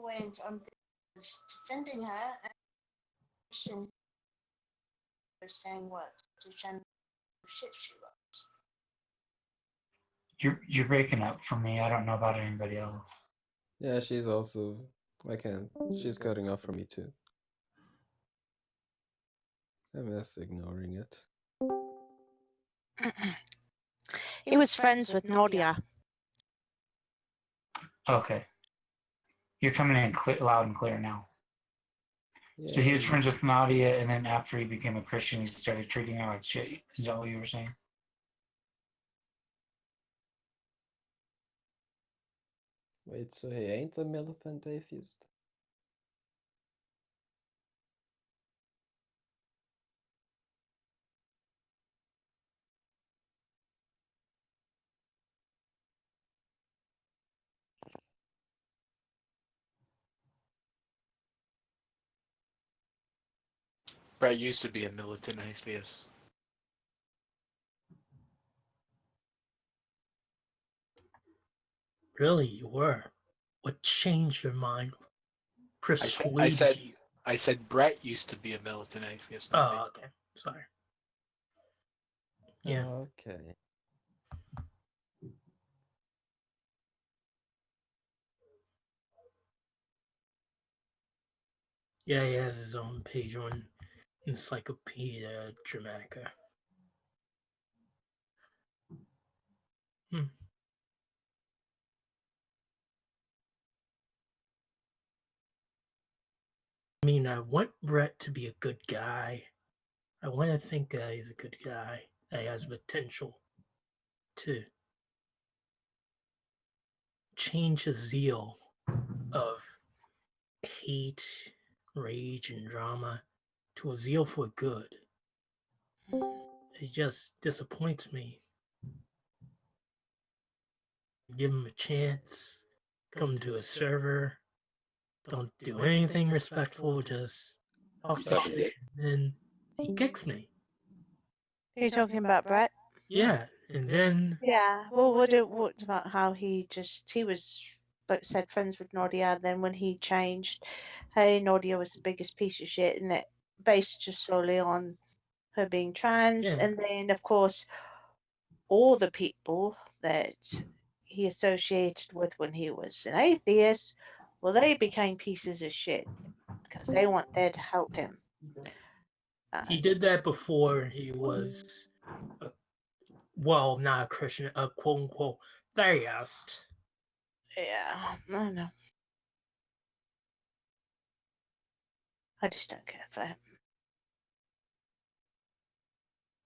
went on defending her and Christian was saying what to Jen shit she was. You're breaking up for me. I don't know about anybody else. Yeah, she's also. I can't. She's cutting off for me too. I'm just ignoring it. He was friends with Nadia. Okay. You're coming in loud and clear now. Yeah, So he was friends with Nadia, and then after he became a Christian, he started treating her like shit. Is that what you were saying? Wait, so he ain't a militant atheist? Brett used to be a militant atheist. Really, you were? What changed your mind? Persuaded you? I said Brett used to be a militant atheist. Oh, okay. Sorry. Yeah. Okay. Yeah, he has his own page on Encyclopedia Dramatica. I mean, I want Brett to be a good guy. I want to think that he's a good guy, that he has potential to change his zeal of hate, rage, and drama to a zeal for good. It just disappoints me. Give him a chance, come to a server, don't do anything respectful, just talk to shit, and then he kicks me. Are you talking about Brett? Yeah, and then Yeah. Well, what about how he was, like said, friends with Nadia. Then when he changed, hey, Nadia was the biggest piece of shit, and it based just solely on her being trans. Yeah. And then, of course, all the people that he associated with when he was an atheist, well, they became pieces of shit because they weren't there to help him. he did that before he was, not a Christian, a quote unquote theist. Yeah, I know. I just don't care for him.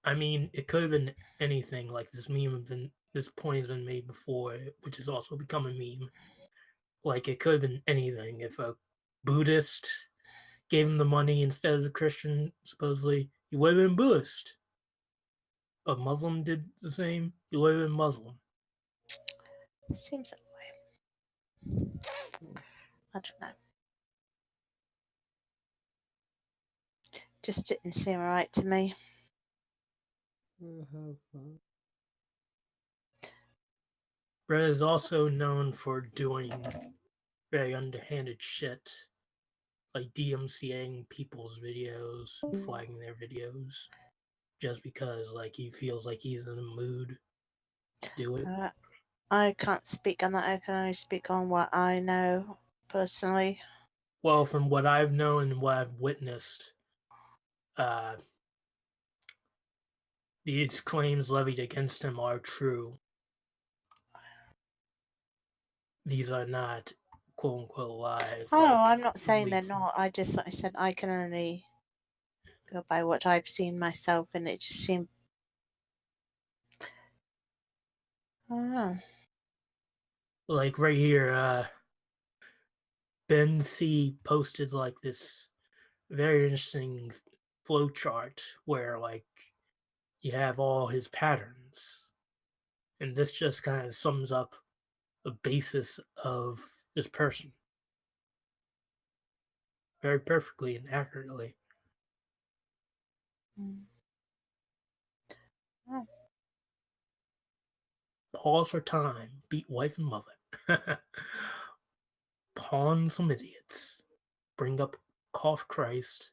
I mean, it could have been anything. Like this point has been made before, which has also become a meme. Like it could have been anything. If a Buddhist gave him the money instead of the Christian, supposedly, he would have been Buddhist. A Muslim did the same, he would have been Muslim. Seems that way. I don't know. Just didn't seem right to me. Brett is also known for doing very underhanded shit, like DMCAing people's videos, flagging their videos, just because like he feels like he's in a mood to do it. I can't speak on that. I can only speak on what I know personally. Well, from what I've known and what I've witnessed, these claims levied against him are true. These are not quote unquote lies. Oh, like I'm not saying they're leaks. not. I just, like I said, I can only go by what I've seen myself, and it just seemed. I don't know. Like right here, Ben C posted like this very interesting flow chart where like you have all his patterns, and this just kind of sums up the basis of this person very perfectly and accurately. Oh. Pause for time, beat wife and mother. pawn some idiots. Bring up Cough Christ.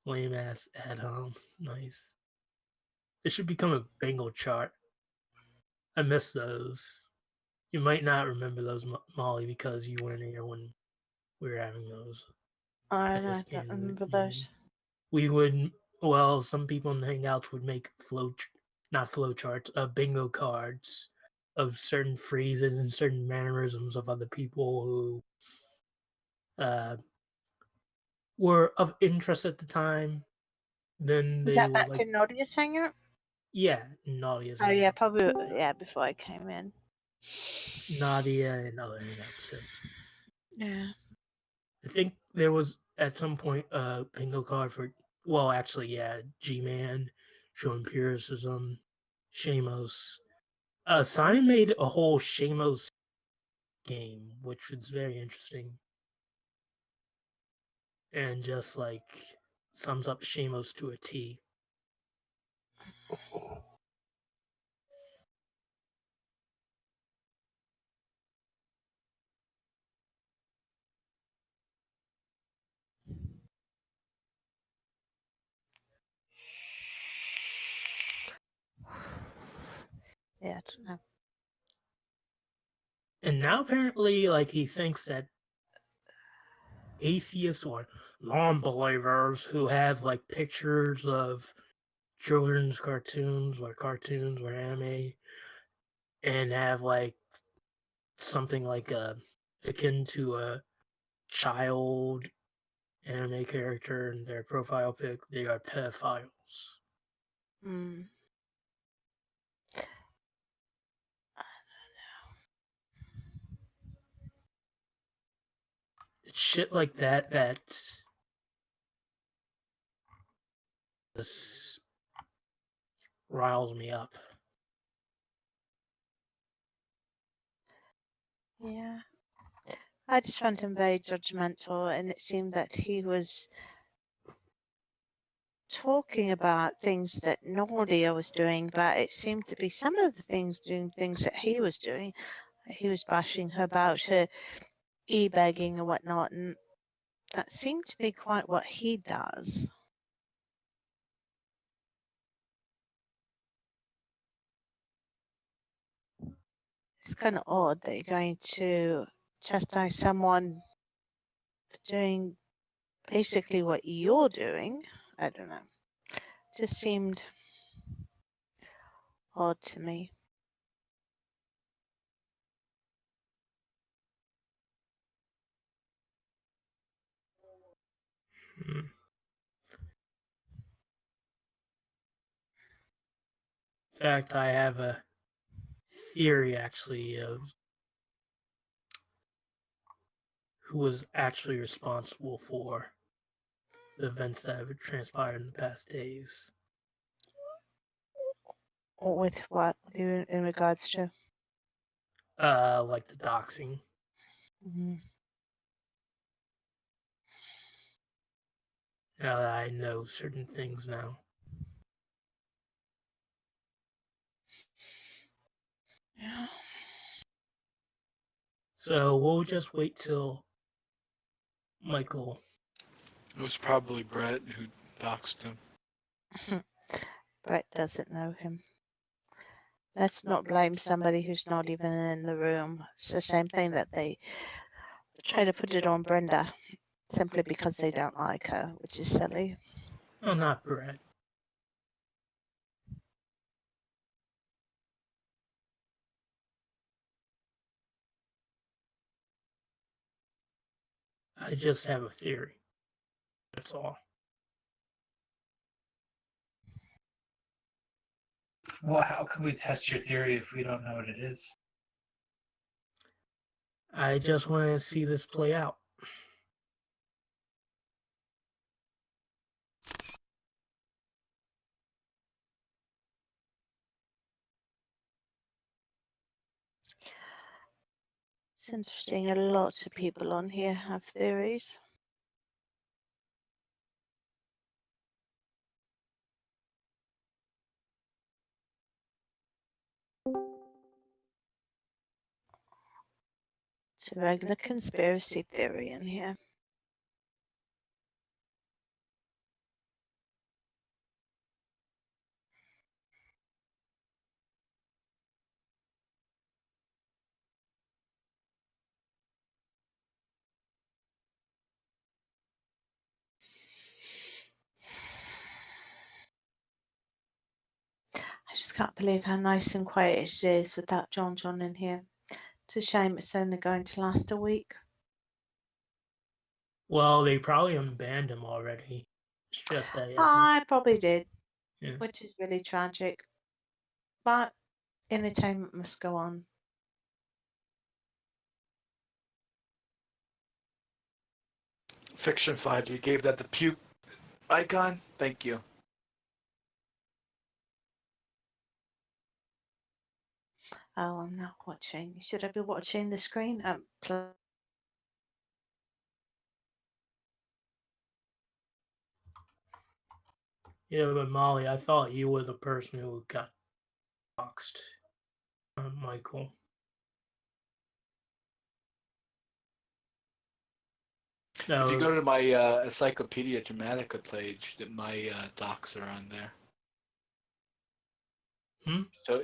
Lame ass at home. Nice. It should become a bingo chart. I miss those. You might not remember those, Molly, because you weren't here when we were having those. I just don't can't remember name. those. We would, well, some people in the Hangouts would make not flow charts, bingo cards of certain phrases and certain mannerisms of other people who were of interest at the time. Then Was they that would back like, in Nadia's hangout? yeah, Nadia's Oh yeah, hangout. probably before I came in. Nadia and other hangouts too. Yeah. I think there was at some point a bingo card for, well, actually, yeah, G-Man, Show Empiricism, Shamos. Simon made a whole Shamos game, which was very interesting. And just like sums up Shamos to a T. Yeah, I don't know. And now apparently, like, he thinks that atheists or non-believers who have like pictures of children's cartoons or anime and have like something like akin to a child anime character in their profile pic, they are pedophiles. Mm. It's shit like that that this riles me up. Yeah. I just found him very judgmental, and it seemed that he was talking about things that Nordia was doing, but it seemed to be some of the things that he was doing. He was bashing her about her e-begging and whatnot, and that seemed to be quite what he does. It's kind of odd that you're going to chastise someone for doing basically what you're doing. I don't know. Just seemed odd to me. Hmm. In fact, I have a theory actually of who was actually responsible for the events that have transpired in the past days. Or with what in regards to? Like the doxing. Mhm. Now that I know certain things now. Yeah. So we'll just wait till Michael. It was probably Brett who doxed him. Brett doesn't know him. Let's not blame somebody who's not even in the room. It's the same thing that they try to put it on Brenda simply because they don't like her, which is silly. Oh, not Brett. I just have a theory. That's all. Well, how can we test your theory if we don't know what it is? I just want to see this play out. It's interesting. A lot of people on here have theories. It's a regular conspiracy theory in here. I just can't believe how nice and quiet it is without John in here. It's a shame it's only going to last a week. Well, they probably unbanned him already. It's just that he hasn't. I probably did, Yeah. which is really tragic. But entertainment must go on. Fiction 5, you gave that the puke icon? Thank you. Oh, I'm not watching. Should I be watching the screen? Yeah, but Molly, I thought you were the person who got doxxed. Michael. No, If you go to my Encyclopedia Dramatica page, that my docs are on there. Hmm? So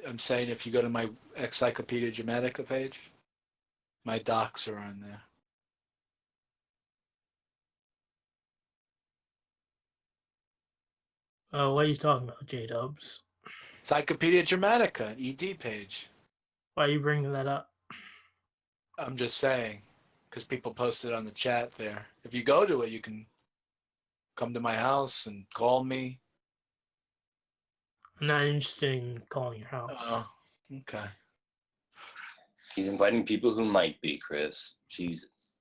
I'm saying if you go to my Encyclopedia Dramatica page, my docs are on there. what are you talking about, Jdubs? Encyclopedia Dramatica, ED page. Why are you bringing that up? I'm just saying, because people posted on the chat there. If you go to it, you can come to my house and call me. I'm not interested in calling your house. Oh, okay. He's inviting people who might be, Chris. Jesus.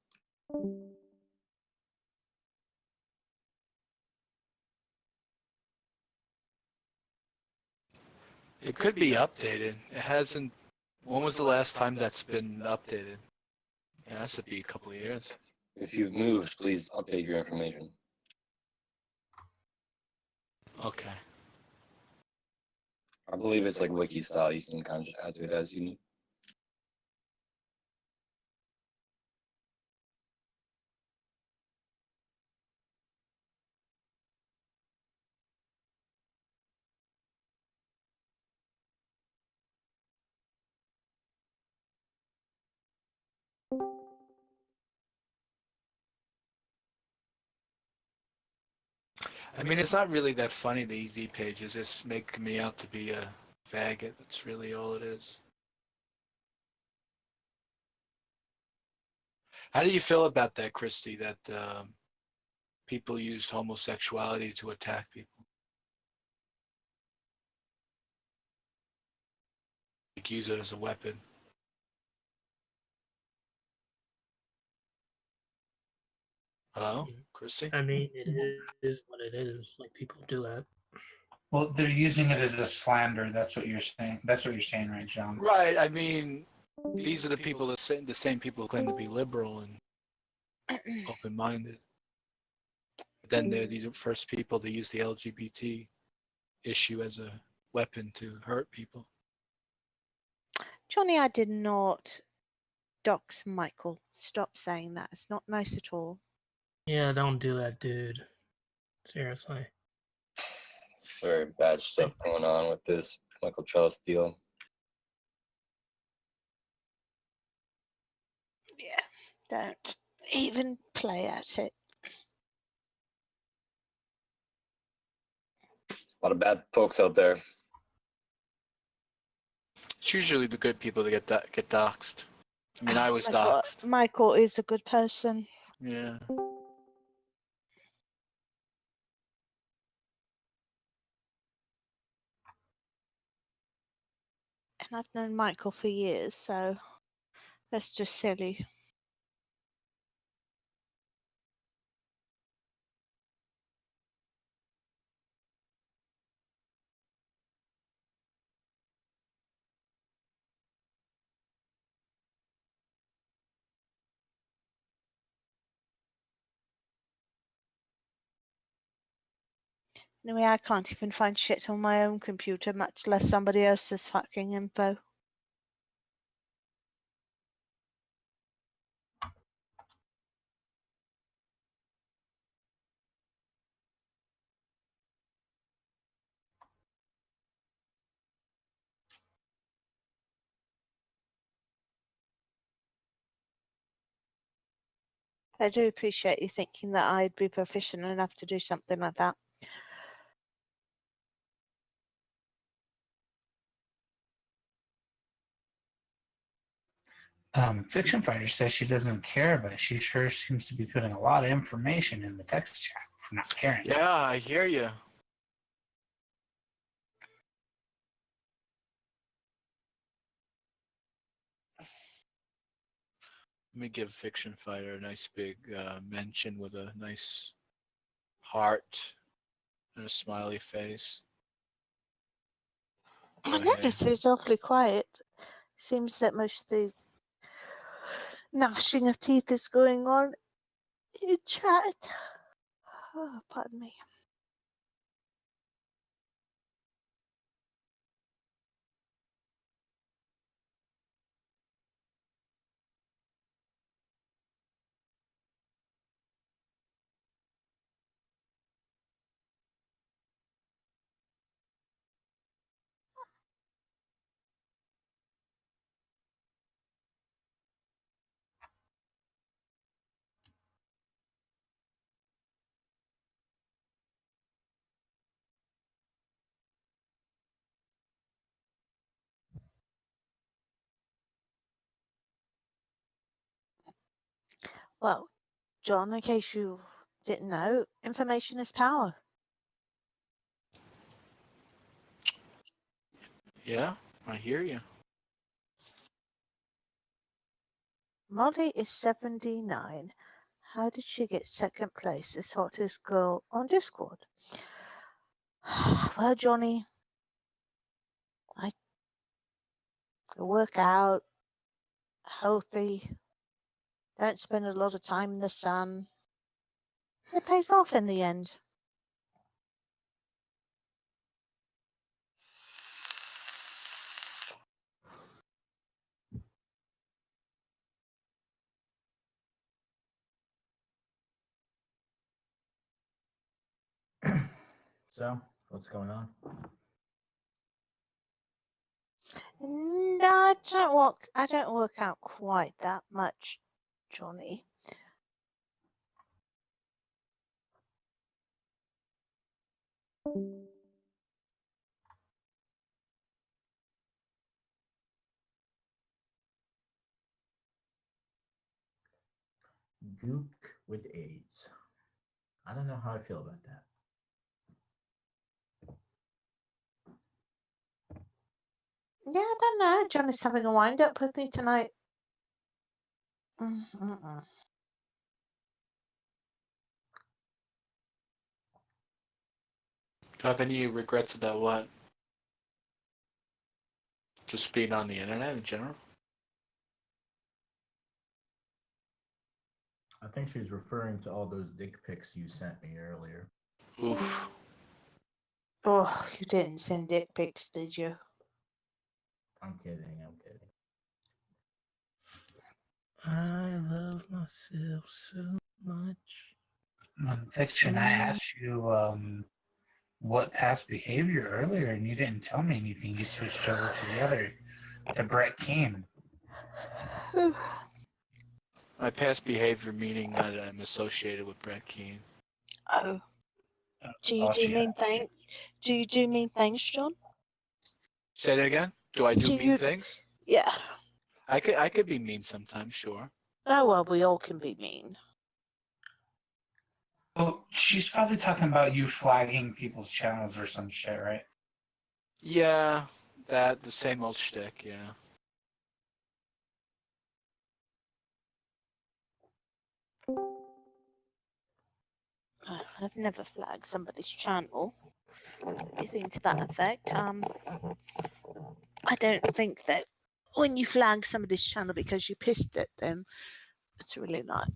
It could be updated. It hasn't. When was the last time that's been updated? It has to be a couple of years. If you've moved, please update your information. Okay. I believe it's like wiki style. You can kind of just add to it as you need. I mean, it's not really that funny, the EV page. It's just making me out to be a faggot. That's really all it is. How do you feel about that, Christy, that people use homosexuality to attack people? Like, use it as a weapon. Hello, Christy? I mean, it is what it is. Like, people do that. Well, they're using it as a slander. That's what you're saying. That's what you're saying, right, John? Right. I mean, these are the people the same people who claim to be liberal and open-minded. But then they're the first people to use the LGBT issue as a weapon to hurt people. Johnny, I did not dox Michael. Stop saying that. It's not nice at all. Yeah, don't do that, dude. Seriously. It's very bad stuff going on with this Michael Charles deal. Yeah, don't even play at it. A lot of bad folks out there. It's usually the good people that get doxxed. I mean, I was doxxed. Michael is a good person. Yeah. And I've known Michael for years, so that's just silly. Anyway, I can't even find shit on my own computer, much less somebody else's fucking info. I do appreciate you thinking that I'd be proficient enough to do something like that. Fiction Fighter says she doesn't care, but she sure seems to be putting a lot of information in the text chat for not caring. Yeah, I hear you. Let me give Fiction Fighter a nice big mention with a nice heart and a smiley face. I Go ahead. noticed it's awfully quiet. Seems that most of the gnashing of teeth is going on in chat. Oh, pardon me. Well, John, in case you didn't know, information is power. Yeah, I hear you. Molly is 79. How did she get second place as hottest girl on Discord? Well, Johnny, I work out, healthy, don't spend a lot of time in the sun. It pays off in the end. So, what's going on? No, I don't work out quite that much, Johnny. Gook with AIDS. I don't know how I feel about that. Yeah, I don't know. Johnny's having a wind up with me tonight. Mm-mm. Do you have any regrets about what? Just being on the internet in general? I think she's referring to all those dick pics you sent me earlier. Oof. Oh, you didn't send dick pics, did you? I'm kidding, I'm kidding. I love myself so much. Fiction, I asked you what past behavior earlier, and you didn't tell me anything. You switched over to the other, to Brettkeane. My past behavior meaning that I'm associated with Brettkeane. Oh. Do you do mean things? Do you do mean things, John? Say that again? Do I do Do mean you- things? Yeah. I could be mean sometimes, sure. Oh, well, we all can be mean. Oh, she's probably talking about you flagging people's channels or some shit, right? Yeah, the same old shtick, yeah. I've never flagged somebody's channel. Anything to that effect. I don't think that when you flag somebody's channel because you pissed at them, it's really not.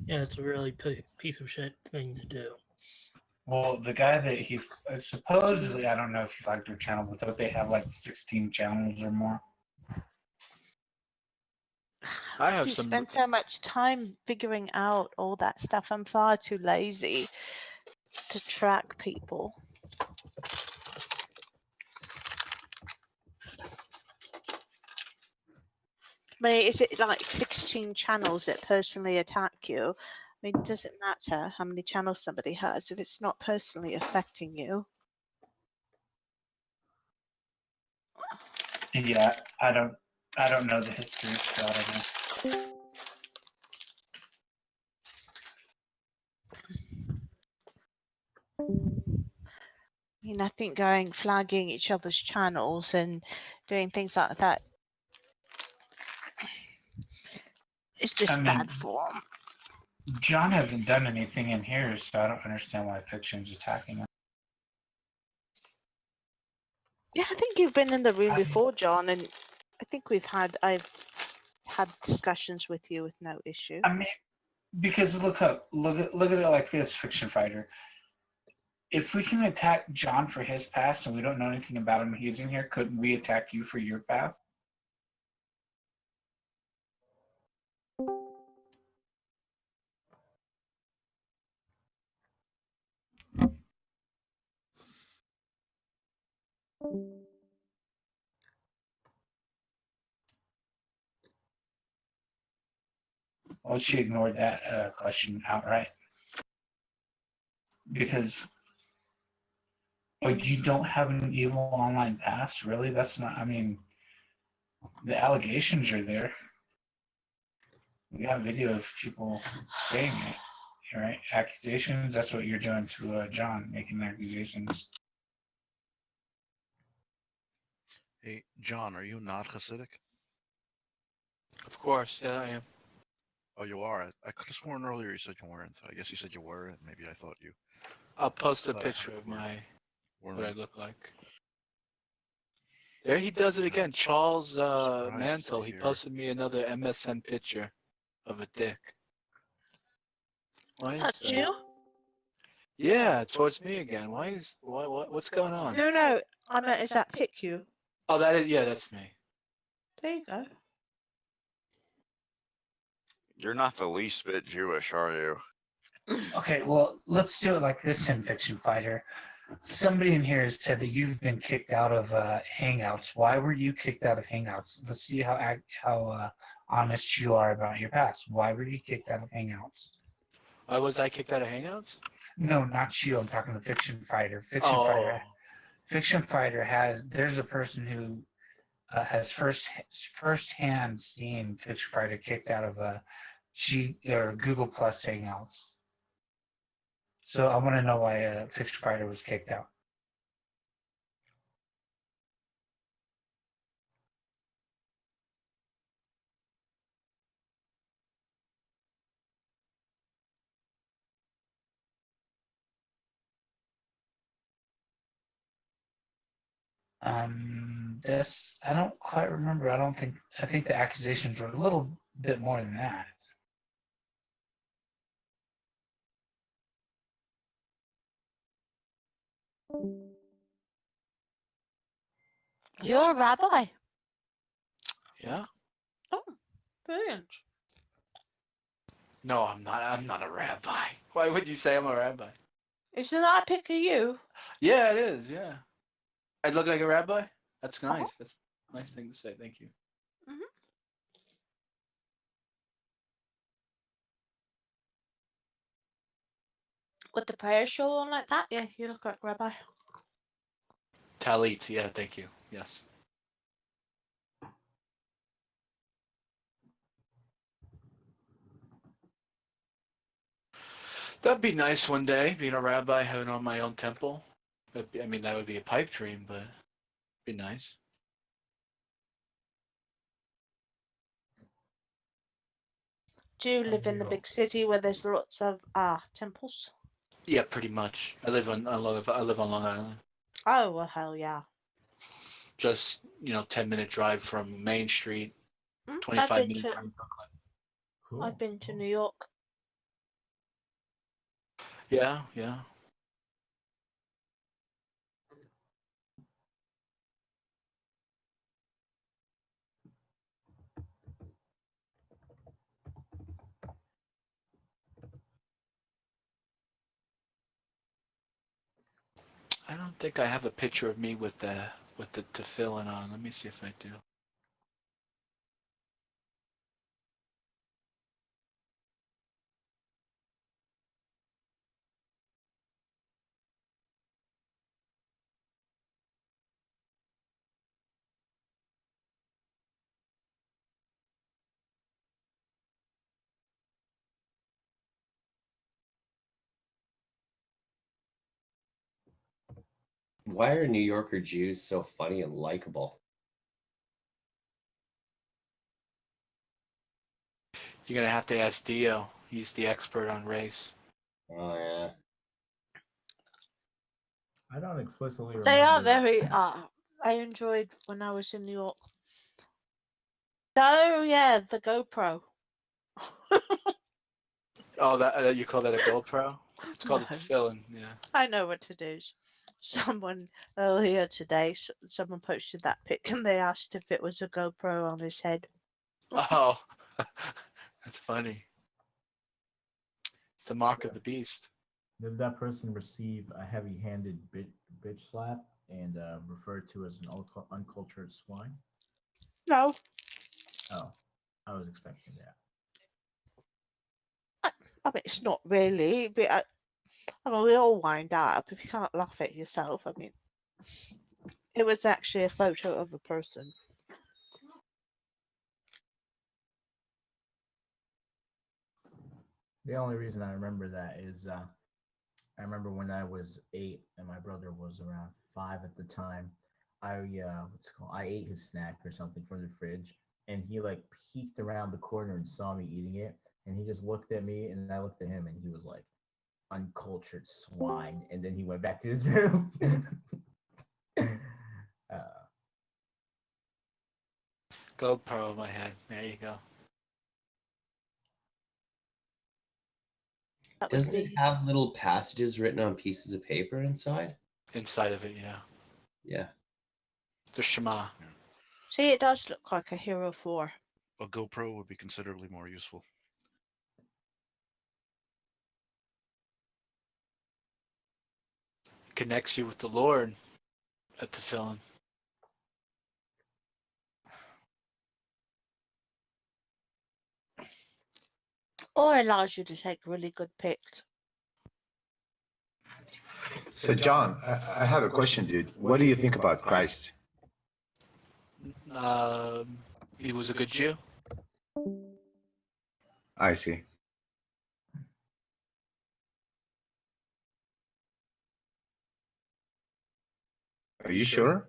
Yeah, it's a really piece of shit thing to do. Well, the guy that he supposedly, I don't know if he flagged her channel, but don't they have like 16 channels or more? I have You some. spend so much time figuring out all that stuff. I'm far too lazy to track people. mean, is it like 16 channels that personally attack you? I mean, does it matter how many channels somebody has if it's not personally affecting you? Yeah, I don't know the history, so I don't know. I mean, I think going flagging each other's channels and doing things like that is just I mean, bad form. John hasn't done anything in here, so I don't understand why Fiction's attacking him. Yeah, I think you've been in the room I- before, John, and I think I've had discussions with you with no issue. I mean, because look at it like this, Fiction Fighter. If we can attack John for his past and we don't know anything about him, he's in here, couldn't we attack you for your past? Well, she ignored that question outright. Because you don't have an evil online past, really? That's not, I mean, the allegations are there. We got video of people saying it, right? Accusations, that's what you're doing to John, making accusations. Hey, John, are you not Hasidic? Of course, yeah, I am. Oh, you are. I could have sworn earlier you said you weren't. I guess you said you were, and maybe I thought you. I'll post a Thought I picture heard of you what weren't. I look like. There he does it again. Charles Surprised Mantle. to He hear. posted me another MSN picture of a dick. Why is That's that? you? Yeah, towards me again. What's going on? No, I meant is that pick you? Oh, that's me. There you go. You're not the least bit Jewish, are you? Okay, well, let's do it like this in Fiction Fighter. Somebody in here has said that you've been kicked out of Hangouts. Why were you kicked out of Hangouts? Let's see how honest you are about your past. Why were you kicked out of Hangouts? Why was I kicked out of Hangouts? No, not you. I'm talking to Fiction Fighter. Oh, Fiction Fighter there's a person who has first-hand seen Fiction Fighter kicked out of Google Plus Hangouts. So I want to know why Fiction Fighter was kicked out. This I don't quite remember. I think the accusations were a little bit more than that. You're a rabbi. yeah. Oh, brilliant. No, I'm not. I'm not a rabbi. Why would you say I'm a rabbi? Isn't that a pic of you? Yeah, it is. Yeah. I look like a rabbi. That's nice. That's a nice thing to say. Thank you. Mhm. With the prayer shawl on like that? Yeah, you look like rabbi. Talit. Yeah, thank you. Yes. That'd be nice one day, being a rabbi, having on my own temple. I mean, that would be a pipe dream, but it'd be nice. Do you live in the big city where there's lots of temples? Yeah, pretty much. I live on Long Island. Oh well, hell yeah. Just 10-minute drive from Main Street, I've 25 been minutes to from Brooklyn. Cool. I've been to New York. Yeah, yeah. I don't think I have a picture of me with the tefillin on. Let me see if I do. Why are New Yorker Jews so funny and likable? You're gonna have to ask Dio. He's the expert on race. Oh yeah. I don't explicitly remember. They are very. I enjoyed when I was in New York. Oh yeah, the GoPro. Oh, that you call that a GoPro? It's called a No. tefillin. Yeah. I know what it is. Someone earlier today, someone posted that pic and they asked if it was a GoPro on his head. Oh, that's funny. It's the mark of the beast. Did that person receive a heavy-handed bitch slap and referred to as an uncultured swine? No. Oh, I was expecting that. I mean, it's not really, but I mean, we all wind up. If you can't laugh at yourself, I mean, it was actually a photo of a person. The only reason I remember that is I remember when I was 8 and my brother was around 5 at the time. I I ate his snack or something from the fridge, and he like peeked around the corner and saw me eating it, and he just looked at me, and I looked at him, and he was like, "Uncultured swine," and then he went back to his room. GoPro in my head. There you go. Doesn't it have little passages written on pieces of paper inside? Inside of it, yeah. Yeah. The Shema. See, it does look like a Hero 4. A GoPro would be considerably more useful. It connects you with the Lord at the tefillin. Or allows you to take really good pics. So, John, I have a question, dude. What do you think about Christ? He was a good Jew. I see. Are you sure?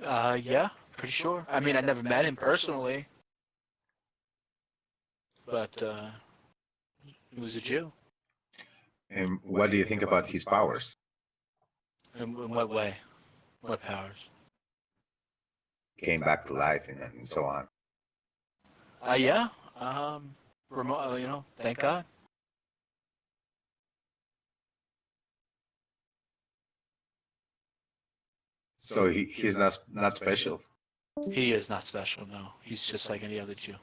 Yeah, pretty sure. I mean, I never met him personally, but he was a Jew. And what do you think about his powers? In what way? What powers? Came back to life and so on. Yeah. Thank God. So he's not special. He is not special, no. He's just like any other Jew.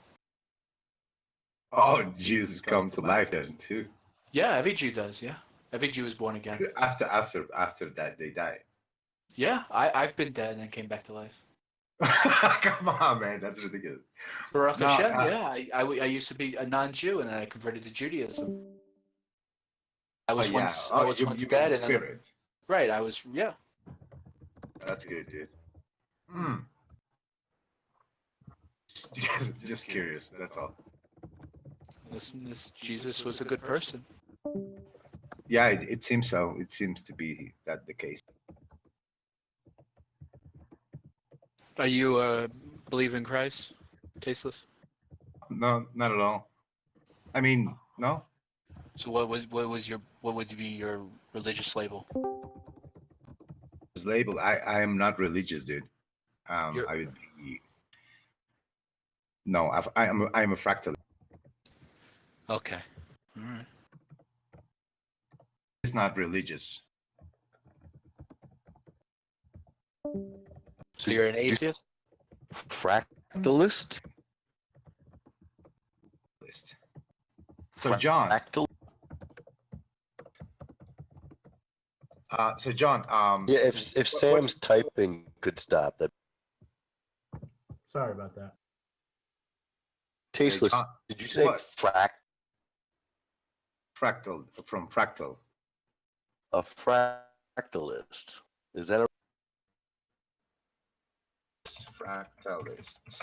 Oh, Jesus come to life then too. Yeah, every Jew does, yeah. Every Jew is born again. After that they die. Yeah, I've been dead and came back to life. Come on, man, that's ridiculous. Baruch No, Hashem, yeah. I used to be a non-Jew and then I converted to Judaism. I was once you dead and spirit. Right, I was, yeah. That's good, dude. Just curious, that's all. This Jesus was a good person. Yeah, it seems so. It seems to be that the case. Are you believe in Christ? Tasteless? No, not at all. I mean, no. So what would be your religious label? His label. I am not religious, dude. I would be. No, I'm a fractal. Okay. All right. It's not religious. So you're an atheist? Fractalist? So John. So John. Yeah, if Sam's typing could stop that. Sorry about that. Tasteless. Did you say fractal from fractal? A fractalist. Is that a fractalist?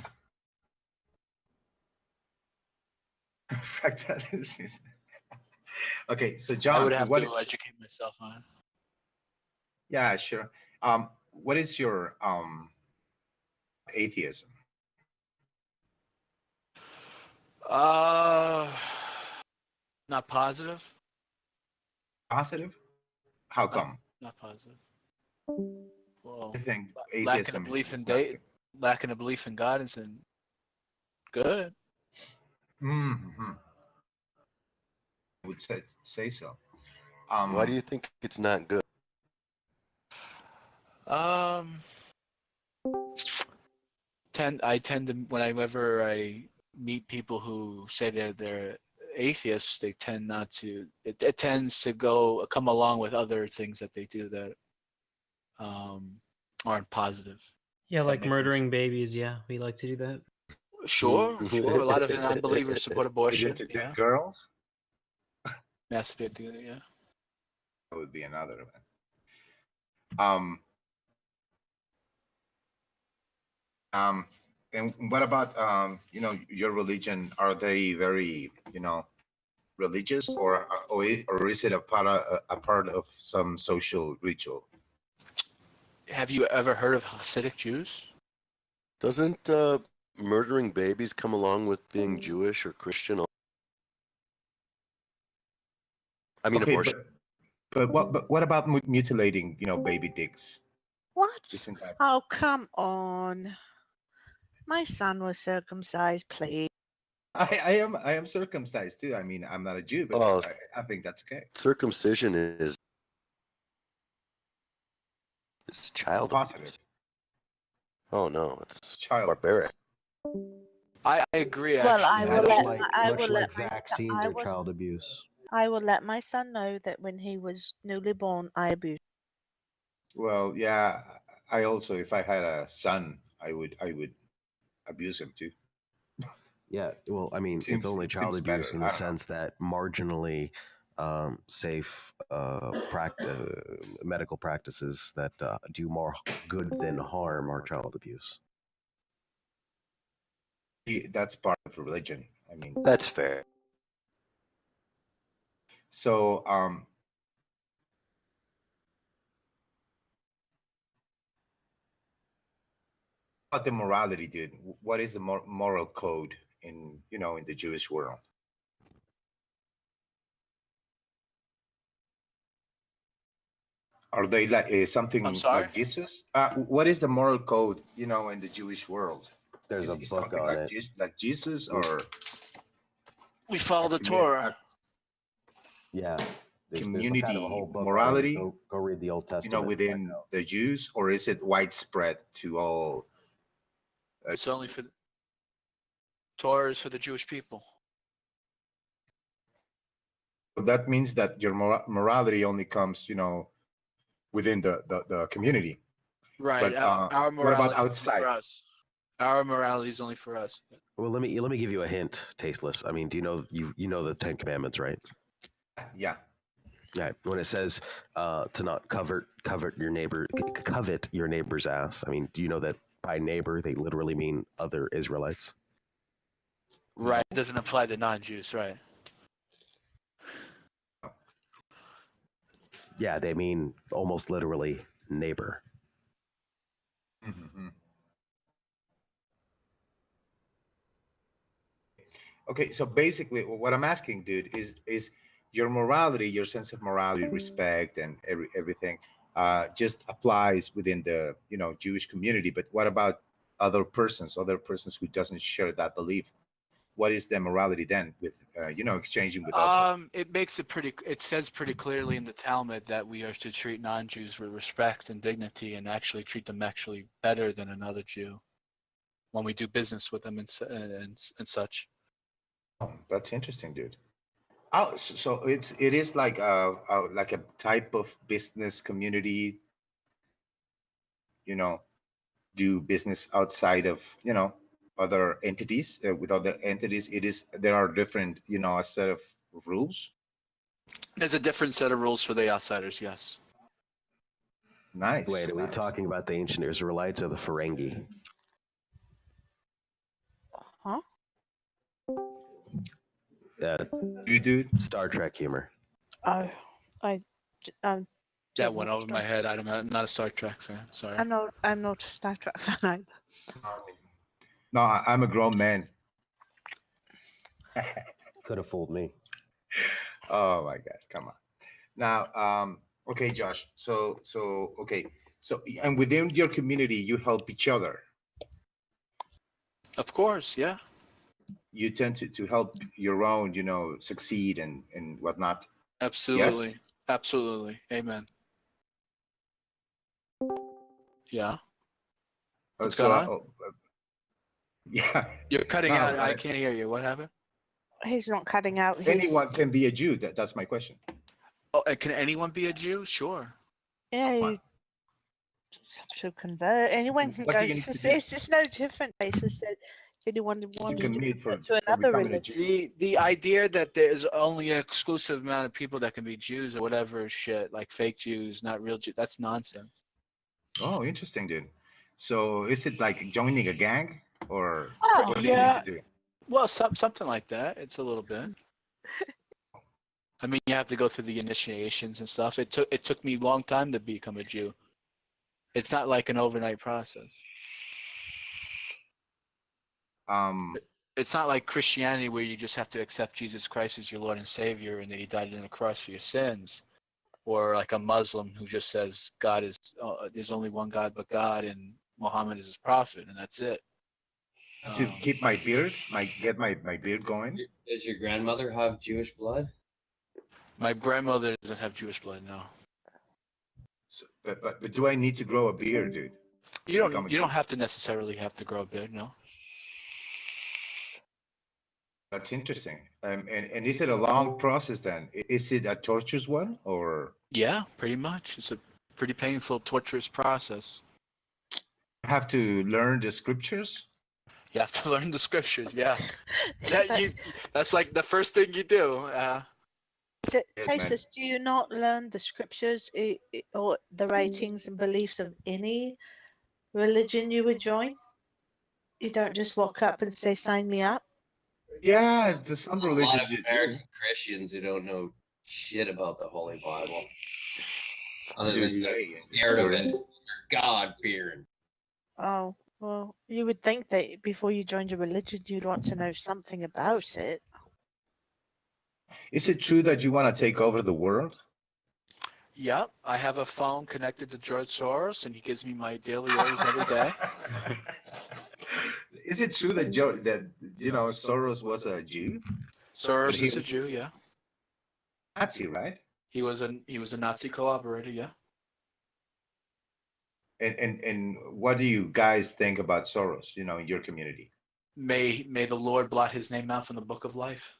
Fractalist. Okay, so John, I would have to educate myself on it. Yeah, sure. What is your atheism? Not positive. Positive? How come? Not positive. Well, I think lacking a atheism belief in is not good. lacking a belief in God isn't good. Mm-hmm. I would say so. Why do you think it's not good? I tend to whenever I meet people who say they're atheists, they tend not to. It tends to come along with other things that they do that aren't positive. Yeah, That like makes sense. murdering babies. Yeah, we like to do that. Sure. A lot of the non-believers support abortion. Into dead girls? Masturbate together, yeah. That would be another one. And what about your religion? Are they very religious, or is it a part of some social ritual? Have you ever heard of Hasidic Jews? Doesn't murdering babies come along with being Jewish or Christian? I mean, Okay, abortion. but what about mutilating, baby dicks? What? Isn't that? Oh, come on. My son was circumcised, please. I am circumcised too. I mean, I'm not a Jew, but Oh, I think that's okay. circumcision is child Positive. abuse. Oh no, it's child barbaric. I agree. Well, Actually, I will let my vaccines are child abuse. I will let my son know that when he was newly born, I abused. Well, yeah. I also, if I had a son, I would abuse him too. Yeah, well, I mean, it's only child abuse in the sense that marginally safe medical practices that do more good than harm are child abuse. That's part of religion. I mean, that's fair. So, about the morality, dude. What is the moral code in in the Jewish world? Are they like something like Jesus? What is the moral code, in the Jewish world? There's is a book something on like it. Like Jesus, or we follow the Torah. Yeah. There's Community kind of a whole book morality. On it. Go read the Old Testament. Within the Jews, or is it widespread to all? It's only for Torah is for the Jewish people. That means that your morality only comes, within the community. Right. But, our morality what about outside? for us. Our morality is only for us. Well, let me give you a hint, Tasteless. I mean, do you know the Ten Commandments, right? Yeah. Yeah. When it says to not covet your neighbor's ass, I mean, do you know that by neighbor they literally mean other Israelites? Right. It doesn't apply to non-Jews, right? Yeah, they mean almost literally neighbor. Mm-hmm. Okay, so basically, what I'm asking, dude, is your morality, your sense of morality, respect, and everything, just applies within the Jewish community. But what about other persons who doesn't share that belief? What is their morality then with exchanging with others? It says pretty clearly in the Talmud that we are to treat non-Jews with respect and dignity, and actually treat them actually better than another Jew when we do business with them and such. Oh, that's interesting, dude. Oh, so it is like a type of business community. Do business outside of other entities, with other entities. There are different a set of rules. There's a different set of rules for the outsiders. Yes. Nice. Wait, are we talking about the ancient Israelites or the Ferengi? Huh? You do Star Trek humor. Oh, That went over my head. I'm not a Star Trek fan. Sorry. I'm not a Star Trek fan either. No, I'm a grown man. Could have fooled me. Oh my God, come on. Now, okay, Josh. Okay. So, and within your community, you help each other. Of course, yeah. You tend to help your own, succeed and whatnot. Absolutely. Yes? Absolutely. Amen. Yeah. What's going on? Yeah. You're cutting No, out. I can't hear you. What happened? He's not cutting out. Anyone can be a Jew. That's my question. Oh, can anyone be a Jew? Sure. Yeah, you just have to convert. Anyone can What go. do you need to do? It's no different. Basis that if anyone wants to commit convert for to another becoming a religion. The idea that there's only an exclusive amount of people that can be Jews or whatever shit, like fake Jews, not real Jews, that's nonsense. Oh, interesting, dude. So is it like joining a gang or Oh, what do yeah. you need to do? Well, something like that. It's a little bit. I mean, you have to go through the initiations and stuff. It took me a long time to become a Jew. It's not like an overnight process. It's not like Christianity where you just have to accept Jesus Christ as your Lord and Savior and that He died on the cross for your sins, or like a Muslim who just says God is there's only one God but God and Muhammad is His prophet and that's it. To keep my beard, get my beard going. Does your grandmother have Jewish blood? My grandmother doesn't have Jewish blood, no. So, but do I need to grow a beard, dude? You don't have to necessarily have to grow a beard, no. That's interesting. And is it a long process then? Is it a torturous one or? Yeah, pretty much. It's a pretty painful, torturous process. Have to learn the scriptures? You have to learn the scriptures, yeah. That's like the first thing you do. Tasis, do you not learn the scriptures or the writings and beliefs of any religion you would join? You don't just walk up and say, "Sign me up." Yeah, to some A lot religions of American Christians who don't know shit about the Holy Bible. Other than they're scared of it, they're God-fearing. Oh, well, you would think that before you joined a religion, you'd want to know something about it. Is it true that you want to take over the world? Yeah, I have a phone connected to George Soros, and he gives me my daily orders every day. Is it true that Soros was a Jew? Soros is a Jew, yeah. Nazi, right? He was a Nazi collaborator, yeah. And what do you guys think about Soros? In your community. May the Lord blot his name out from the book of life.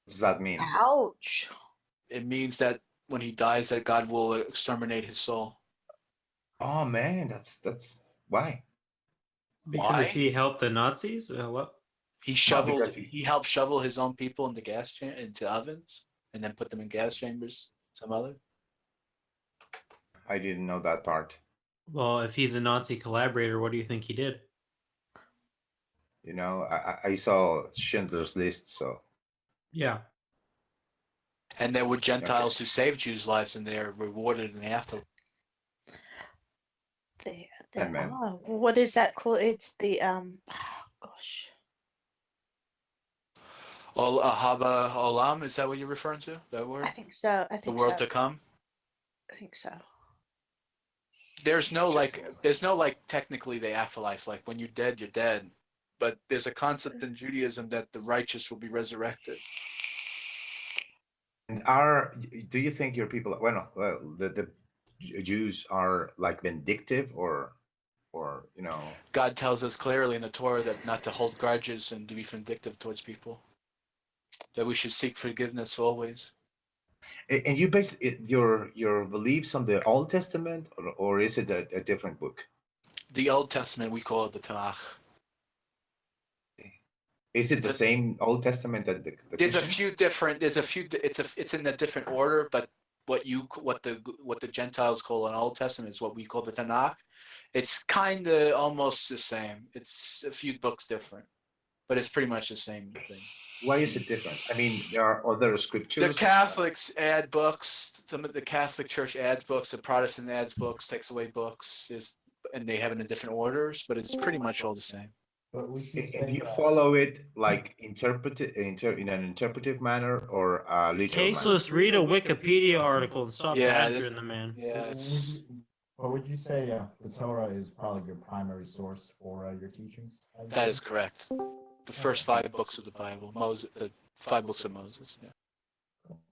What does that mean? Ouch. It means that when he dies, that God will exterminate his soul. Oh man, that's why. Because he helped the Nazis? Hello? He helped shovel his own people into ovens and then put them in gas chambers. Some other. I didn't know that part. Well, if he's a Nazi collaborator, what do you think he did? I saw Schindler's List, so. Yeah. And there were Gentiles who saved Jews' lives, and they're rewarded in the afterlife. What is that called? It's the gosh. Haba Olam, is that what you're referring to? That word? I think so. The world to come? I think so. There's no technically the afterlife, like when you're dead, but there's a concept in Judaism that the righteous will be resurrected. And do you think your people? Well, the Jews are like vindictive, or God tells us clearly in the Torah that not to hold grudges and to be vindictive towards people. That we should seek forgiveness always. And you base your beliefs on the Old Testament, or is it a different book? The Old Testament, we call it the Tanakh. Is it the same Old Testament that the There's Christian? a few different. It's in a different order, but what the Gentiles call an Old Testament is what we call the Tanakh. It's kind of almost the same. It's a few books different, but it's pretty much the same thing. Why is it different? I mean, there are other The scriptures. Catholics add books. Some of the Catholic Church adds books. The Protestant adds books, takes away books, and they have it in different orders. But it's pretty much all the same. But would you And say you that? follow it like in an interpretive manner or a literal manner? Caseless, read a Wikipedia article and stop Yeah, badgering the man. Yeah, it's, Or would you say the Torah is probably your primary source for your teachings? that is correct. The first 5 books of the Bible, Moses, the 5 books of Moses. Yeah.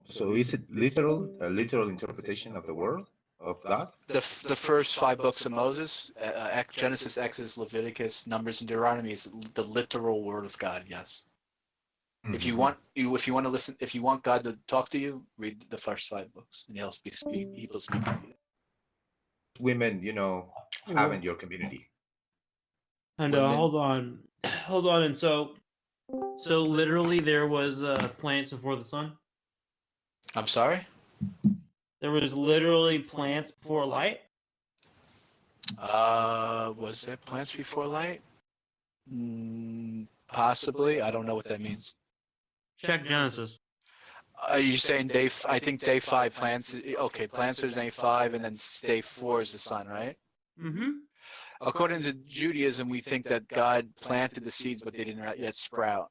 So is it a literal interpretation of the word of God? The first 5 books of Moses, Genesis, Exodus, Leviticus, Numbers, and Deuteronomy is the literal word of God. Yes. If you want to listen, if you want God to talk to you, read the first 5 books, and He will speak to you. Women, have in your community. And hold on, and so literally there was plants before the sun. I'm sorry. There was literally plants before light. Was there plants before light? Possibly. I don't know what that means. Check Genesis. Are you saying I think day 5 plants? Okay, plants is day 5, and then day 4 is the sun, right? Mm-hmm. According to Judaism, we think that God planted the seeds, but they didn't yet sprout.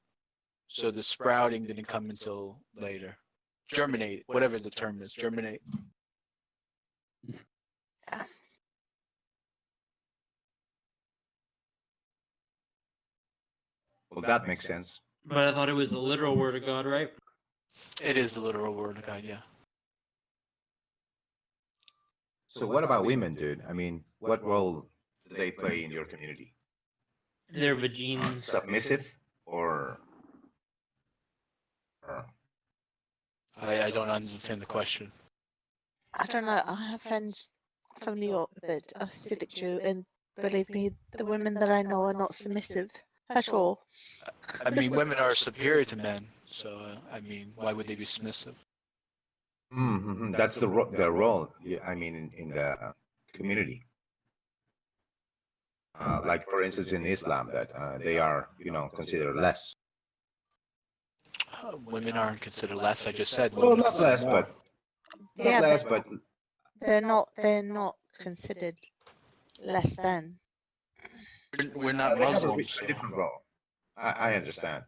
So the sprouting didn't come until later. Germinate, whatever the term is, germinate. Well, that makes sense. But I thought it was the literal word of God, right? It is the literal word of God, yeah. So what about women, dude? I mean, what role do they play in your community? They're vagines. Submissive or I don't understand the question. I don't know. I have friends from New York that are Hasidic Jew, and believe me, the women that I know are not submissive at all. I mean, women are superior to men, so I mean, why would they be submissive? That's their role. I mean, in the community. Like for instance, in Islam, that they are, considered less. Women aren't considered less. I just said. Well, women are not less, considered but Yeah, not less, but but they're not considered less than. We're not they have Muslims. a different role. I understand.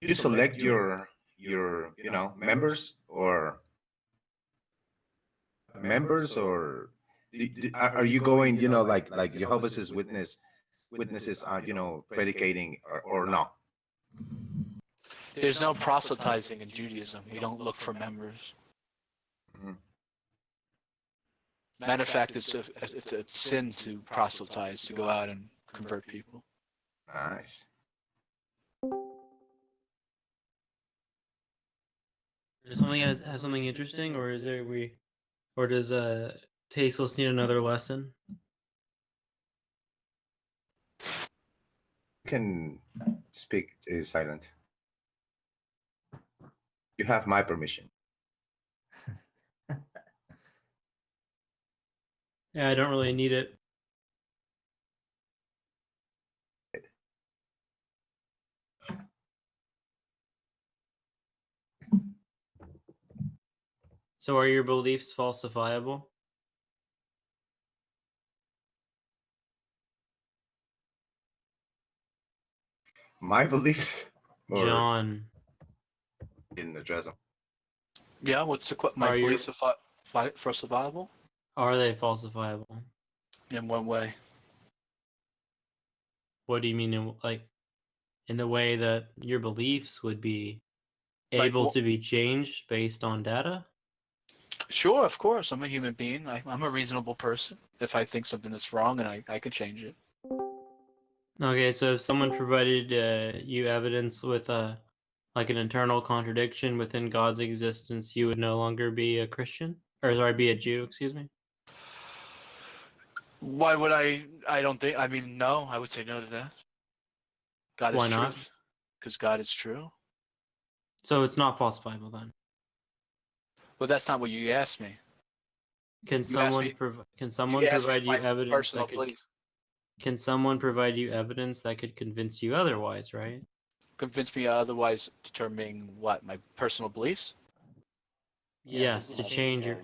You select your members or are you going, like Jehovah's witnesses are, predicating or no? There's no proselytizing in Judaism. We don't look for members. Matter of fact, it's a sin to proselytize, to go out and convert people. Nice. Does something have something interesting, or does Tasteless need another lesson? You can speak silent. You have my permission. Yeah, I don't really need it. So are your beliefs falsifiable? My beliefs? Or John. didn't address them. Yeah, what's my Are your- beliefs are falsifiable? Are they falsifiable? In what way? What do you mean in the way that your beliefs would be Like able what- to be changed based on data? Sure, of course. I'm a human being. I'm a reasonable person. If I think something that's wrong, and I can change it. Okay, so if someone provided you evidence with like an internal contradiction within God's existence, you would no longer be a Christian? Or sorry, be a Jew, excuse me? Why would I don't think, I mean, no, I would say no to that. God Why is not? truth. Because God is true. So it's not falsifiable then. Well, that's not what you asked me. Can You asked someone me- can someone you asked me provide you my evidence personal that could belief. can someone provide you evidence that could convince you otherwise, right? Convince me otherwise, determining what my personal beliefs. Yes, to change your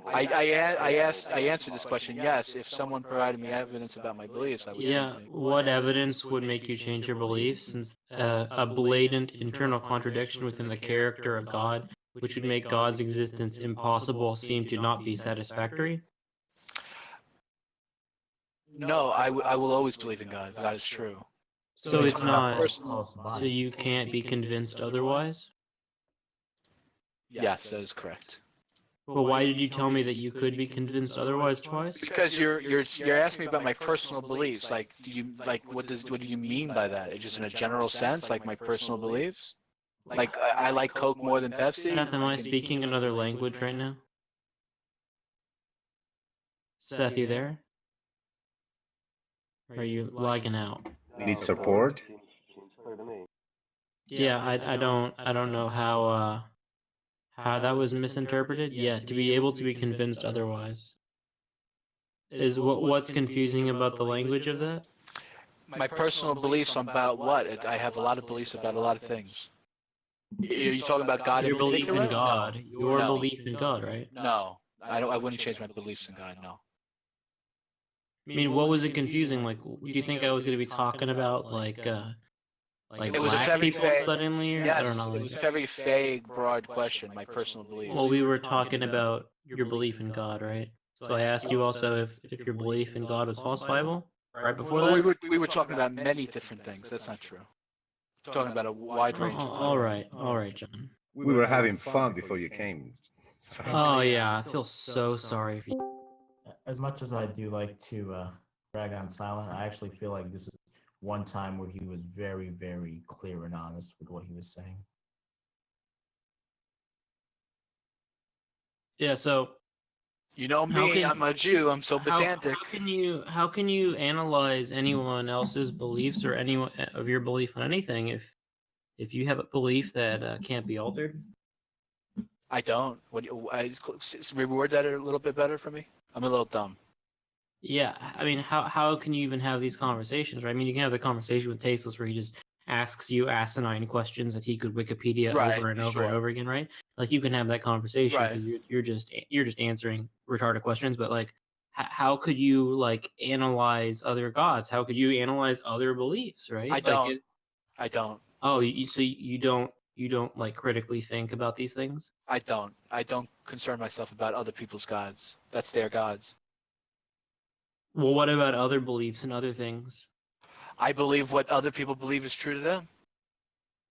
I answered this question. Yes, if someone provided me evidence about my beliefs, I would change Yeah, me. what evidence would make you change your beliefs since a blatant internal contradiction within the character of God, which would make God's existence impossible, seem to not be satisfactory? No, I will always believe in God. God is true. So it's not. Personal. So you can't be convinced otherwise? Yes, that is correct. But why did you tell me that you could be convinced otherwise twice? Because you're asking me about my personal beliefs. Like, do you what do you mean by that? Just in a general sense, like my personal beliefs? Like I like Coke more than Pepsi? Seth, am I speaking another language right now? Seth, you there? Are you lagging out? We need support. Yeah, I don't know how that was misinterpreted. Yeah, to be able to be convinced otherwise. Is what's confusing about the language of that? My personal beliefs about what? I have a lot of beliefs about a lot of things. Are you talking about God Your in belief particular? in God. No. Your No. belief in God, right? No, I wouldn't change my beliefs in God. No. I mean, what was it confusing? Like, do you think I was going to be talking about like It was a black very people vague. suddenly? Or, I Yes, don't know. it Like, was a very vague, broad question. My personal beliefs. well, we were talking about your belief in God, right? So I asked you also if your belief in God was falsifiable right before Well, that. we were talking about many different things. That's not true. We're talking about a wide range of things. All right, John. We were having fun before you came. So. Oh yeah, I feel so sorry for you. As much as I do like to brag on Silent, I actually feel like this is one time where he was very, very clear and honest with what he was saying. Yeah, so you know me, I'm a Jew. I'm so pedantic. How can you analyze anyone else's beliefs or anyone of your belief on anything if you have a belief that can't be altered? I don't. Reward that a little bit better for me. I'm a little dumb. Yeah, I mean, how can you even have these conversations, right? I mean, you can have the conversation with Tasteless where he just asks you asinine questions that he could Wikipedia over and over and over again, right? Like you can have that conversation because you're just answering retarded questions. But like, how could you like analyze other gods? How could you analyze other beliefs, right? I don't. I don't. Oh, so you don't like critically think about these things? I don't. I don't concern myself about other people's gods. That's their gods. Well, what about other beliefs and other things? I believe what other people believe is true to them.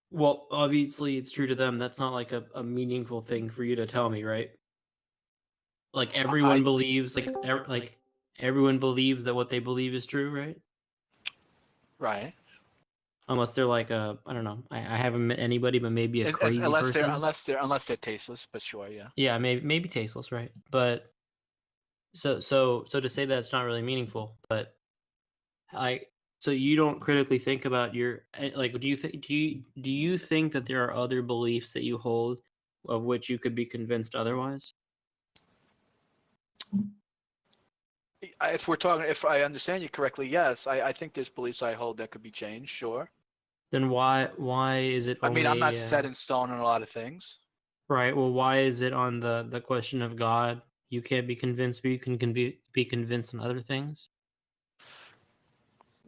Well, obviously it's true to them. That's not like a meaningful thing for you to tell me, right? Like everyone believes, like everyone believes that what they believe is true, right? Right. Unless they're like I don't know. I haven't met anybody, but maybe a crazy person. Unless they're tasteless, but sure, yeah. Yeah, maybe tasteless, right? But so to say that it's not really meaningful, but so you don't critically think about your like do you think that there are other beliefs that you hold of which you could be convinced otherwise? If I understand you correctly, yes. I think there's beliefs I hold that could be changed, sure. Then why is it only, I mean, I'm not set in stone on a lot of things. Right. Well, why is it on the question of God you can't be convinced, but you can be convinced on other things?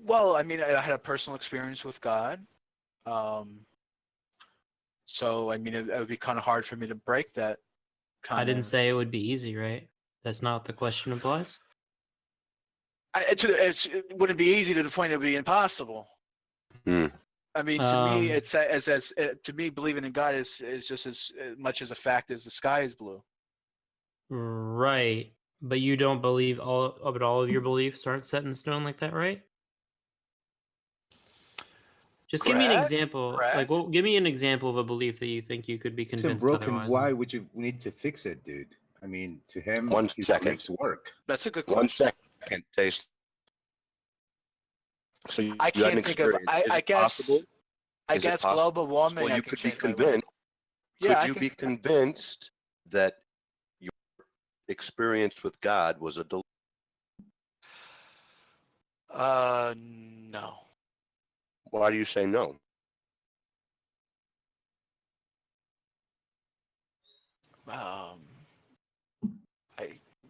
Well, I mean, I had a personal experience with God. So, I mean, it would be kind of hard for me to break that. I didn't say it would be easy, right? That's not what the question implies. It wouldn't be easy to the point it would be impossible. I mean, to me, it's to me, believing in God is just as much as a fact as the sky is blue. Right, but you don't believe all of your beliefs aren't set in stone like that, right? Just give me an example. Like, well, give me an example of a belief that you think you could be convinced. It's broken. Otherwise. Why would you need to fix it, dude? I mean, to him, his beliefs work. That's a good question. 1 second, Taste. So you I had can't an think of. experience. Is I it guess. possible? I Is it guess possible global warming. you I could can be change my convinced. Yeah, Could you be convinced that your experience with God was a delusion? No. Why do you say no?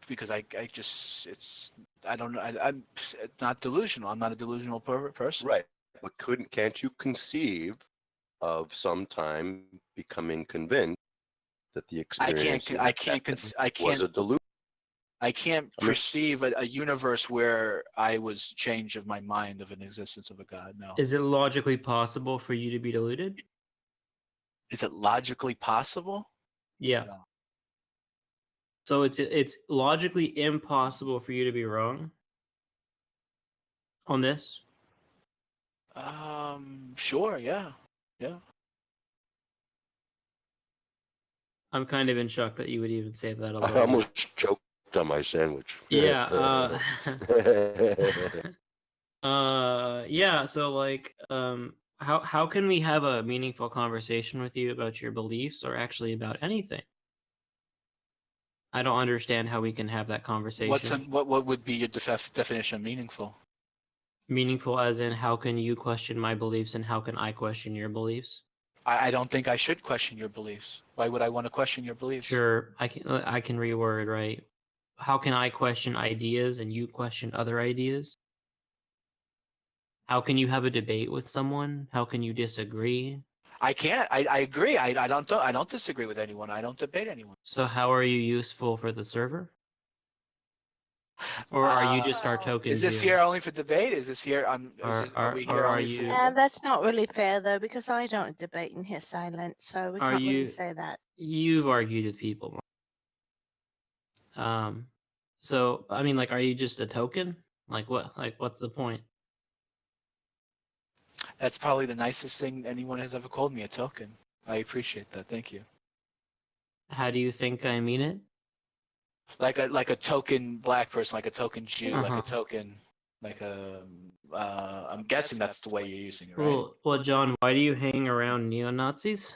Because I just it's I don't know I'm it's not delusional. I'm not a delusional person. Right, but can't you conceive of sometime becoming convinced that the experience was a delusion? I can't perceive a universe where I was changed of my mind of an existence of a God. No. Is it logically possible for you to be deluded? Is it logically possible? Yeah. No. So it's logically impossible for you to be wrong on this? Sure, yeah. Yeah. I'm kind of in shock that you would even say that. I almost choked on my sandwich. Yeah. Yeah. So like, how can we have a meaningful conversation with you about your beliefs or actually about anything? I don't understand how we can have that conversation. What would be your definition of meaningful? Meaningful as in how can you question my beliefs and how can I question your beliefs? I don't think I should question your beliefs. Why would I want to question your beliefs? Sure, I can reword, right? How can I question ideas and you question other ideas? How can you have a debate with someone? How can you disagree? I can't. I agree. I don't disagree with anyone. I don't debate anyone. So how are you useful for the server? Or are you just our token Is this Jew? here only for debate? Is this here? Are we here only for? Yeah, that's not really fair though, because I don't debate and hear silent, so we Are can't really you? say that. You've argued with people. So I mean, like, are you just a token? Like what? Like, what's the point? That's probably the nicest thing anyone has ever called me, a token. I appreciate that. Thank you. How do you think I mean it? Like a token black person, like a token Jew, like Uh-huh. a token, like a. I'm guessing that's the way you're using it, right? Well, John, why do you hang around neo-Nazis?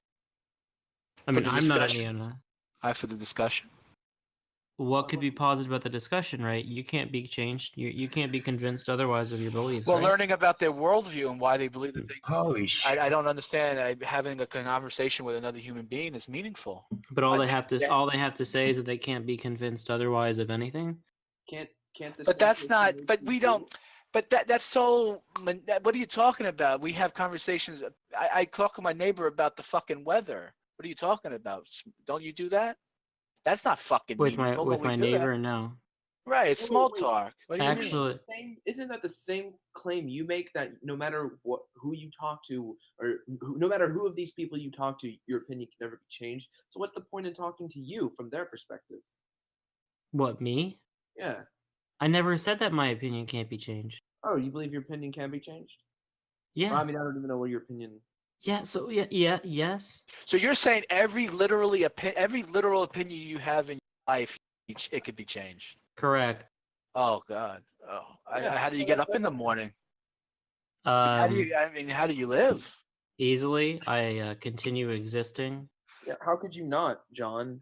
I For mean, the I'm not a discussion. neo-Nazi. For the discussion. What could be positive about the discussion, right? You can't be changed. You can't be convinced otherwise of your beliefs, Well, right? learning about their worldview and why they believe that they. Holy shit! I don't understand. Having a conversation with another human being is meaningful. But all they have to say is that they can't be convinced otherwise of anything. Can't the. But that's not. But we don't. But that's so. What are you talking about? We have conversations. I talk to my neighbor about the fucking weather. What are you talking about? Don't you do that? That's not fucking With meaningful. my when we do that. neighbor, no. Right, it's small talk. What do you Actually, mean? Isn't that the same claim you make, that no matter who you talk to, or no matter who of these people you talk to, your opinion can never be changed? So what's the point in talking to you from their perspective? What, me? Yeah. I never said that my opinion can't be changed. Oh, you believe your opinion can be changed? Yeah. I mean, I don't even know what your opinion. Yeah. So yes. So you're saying every literal opinion you have in your life, it could be changed. Correct. Oh God. Oh, how do you get up in the morning? How do you live? Easily. I continue existing. Yeah. How could you not, John?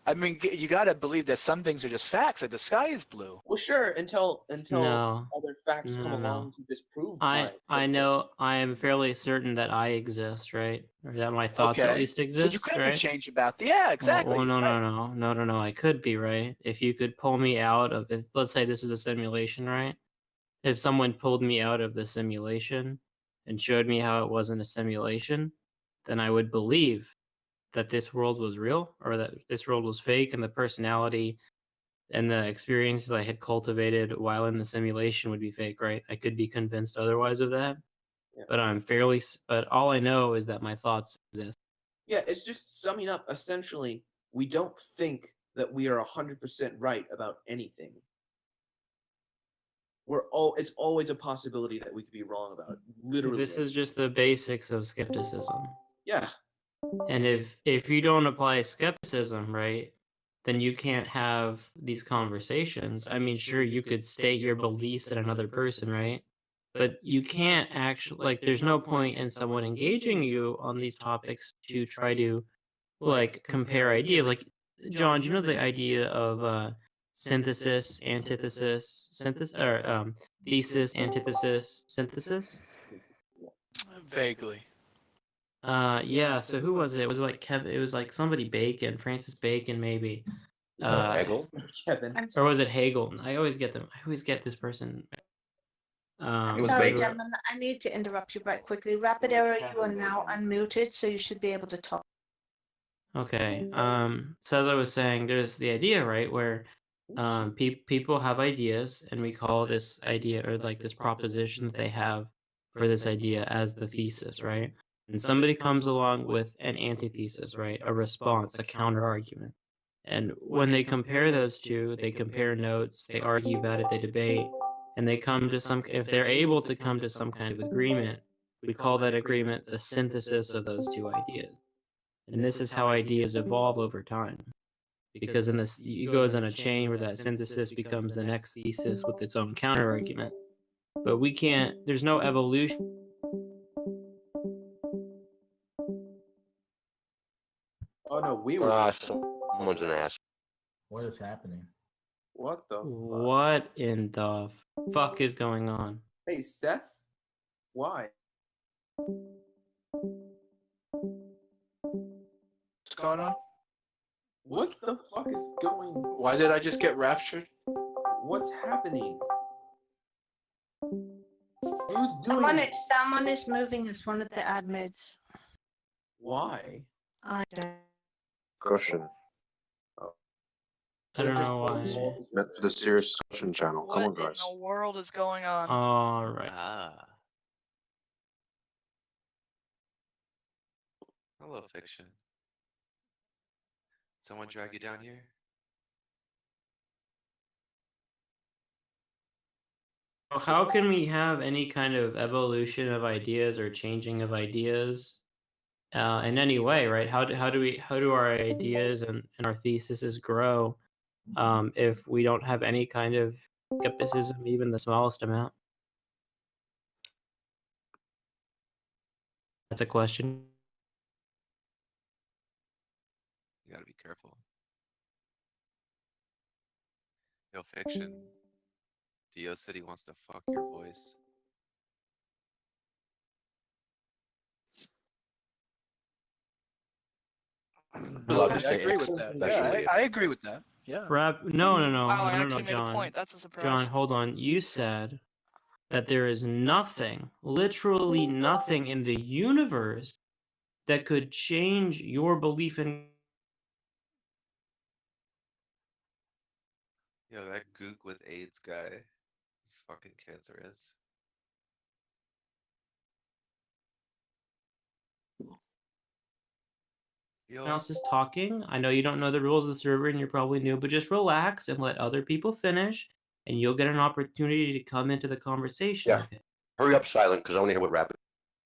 I mean, you got to believe that some things are just facts. Like the sky is blue. Well, sure. Until No. other facts come No. along to disprove. I know. I am fairly certain that I exist, right? Or that my thoughts at least exist. So you couldn't right? be changed about the. Yeah, exactly. Well, no. I could be, right? If you could pull me out of, if let's say this is a simulation, right? If someone pulled me out of the simulation and showed me how it wasn't a simulation, then I would believe that this world was real, or that this world was fake, and the personality and the experiences I had cultivated while in the simulation would be fake, right? I could be convinced otherwise of that. Yeah. But all I know is that my thoughts exist. Yeah, it's just summing up. Essentially, we don't think that we are 100% right about anything. It's always a possibility that we could be wrong about. Literally. This is just the basics of skepticism. Yeah. And if you don't apply skepticism, right, then you can't have these conversations. I mean, sure, you could state your beliefs at another person, right? But you can't actually, like, there's no point in someone engaging you on these topics to try to, like, compare ideas. Like, John, do you know the idea of synthesis, antithesis, thesis, antithesis, synthesis? Vaguely. Yeah. So who was it? Was it like Kevin? It was like somebody Bacon, Francis Bacon, maybe. Hegel? Kevin. Or was it Hegel? I always get them. I always get this person. It was Sorry, Bacon. gentlemen, I need to interrupt you right quickly. Rapid Arrow, you are now unmuted, so you should be able to talk. Okay. So as I was saying, there's the idea, right, where people have ideas, and we call this idea or like this proposition that they have for this idea as the thesis, right? And somebody comes along with an antithesis, right? A response, a counter argument. And when they compare those two, they compare notes, they argue about it, they debate, and they come to some, if they're able to come to some kind of agreement, we call that agreement the synthesis of those two ideas. And this is how ideas evolve over time. Because in this, it goes on a chain where that synthesis becomes the next thesis with its own counter argument. But we can't, there's no evolution. Oh no, we were. Someone's an ass. What is happening? What the fuck? What in the fuck is going on? Hey, Seth? Why? What's going on? What the fuck is going? Why did I just get raptured? What's happening? Who's doing Someone it? someone is moving as one of the admins. Why? I don't. Question. I don't know why. Meant for the serious discussion channel. Come on, What in guys. the world is going on? All right. Hello, Fiction. Someone drag you down here? How can we have any kind of evolution of ideas or changing of ideas in any way, right? How do our ideas and our theses grow if we don't have any kind of skepticism, even the smallest amount? That's a question. You gotta be careful. Yo, Fiction. Dio said he wants to fuck your voice. I agree with that. Yeah, I agree with that. Yeah. No, Wow, I no, actually made a John. point. That's a surprise. John, hold on. You said that there is nothing, literally nothing in the universe that could change your belief in. Yo, that gook with AIDS guy is fucking cancerous. Yo, Else is talking. I know you don't know the rules of the server and you're probably new, but just relax and let other people finish, and you'll get an opportunity to come into the conversation. Yeah. Hurry up, Silent, because I want to hear what Rapid.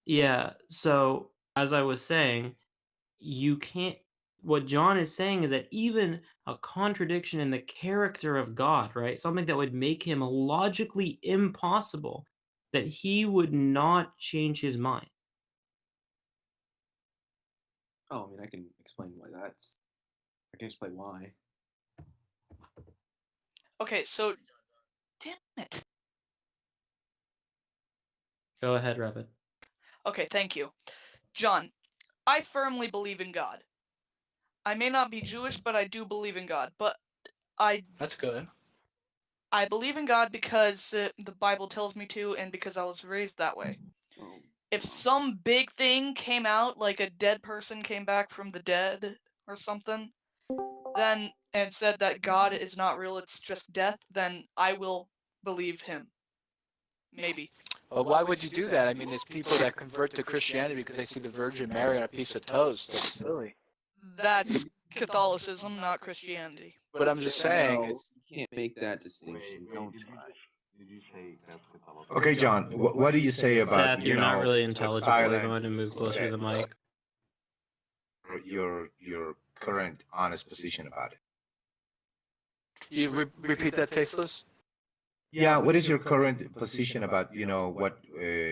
Yeah. So as I was saying, you can't. What John is saying is that even a contradiction in the character of God, right? Something that would make him logically impossible, that he would not change his mind. Oh, I mean, I can explain why that's. I can explain why. Okay, so damn it. Go ahead, Rapid. Okay, thank you. John, I firmly believe in God. I may not be Jewish, but I do believe in God. But That's good. I believe in God because the Bible tells me to, and because I was raised that way. If some big thing came out, like a dead person came back from the dead or something, then and said that God is not real, it's just death, then I will believe him. Maybe. But why would you do that? I mean, there's people that convert to Christianity because they see the Virgin Mary on a piece of toast. That's silly. That's Catholicism, not Christianity. But I'm just saying. You can't make that distinction. Don't try. Okay, John, what do you say about Seth, you're not really intelligible. silent, Go ahead and move closer to the mic. Your current honest position about it? You repeat that, Tasteless? Yeah, what is your current position about what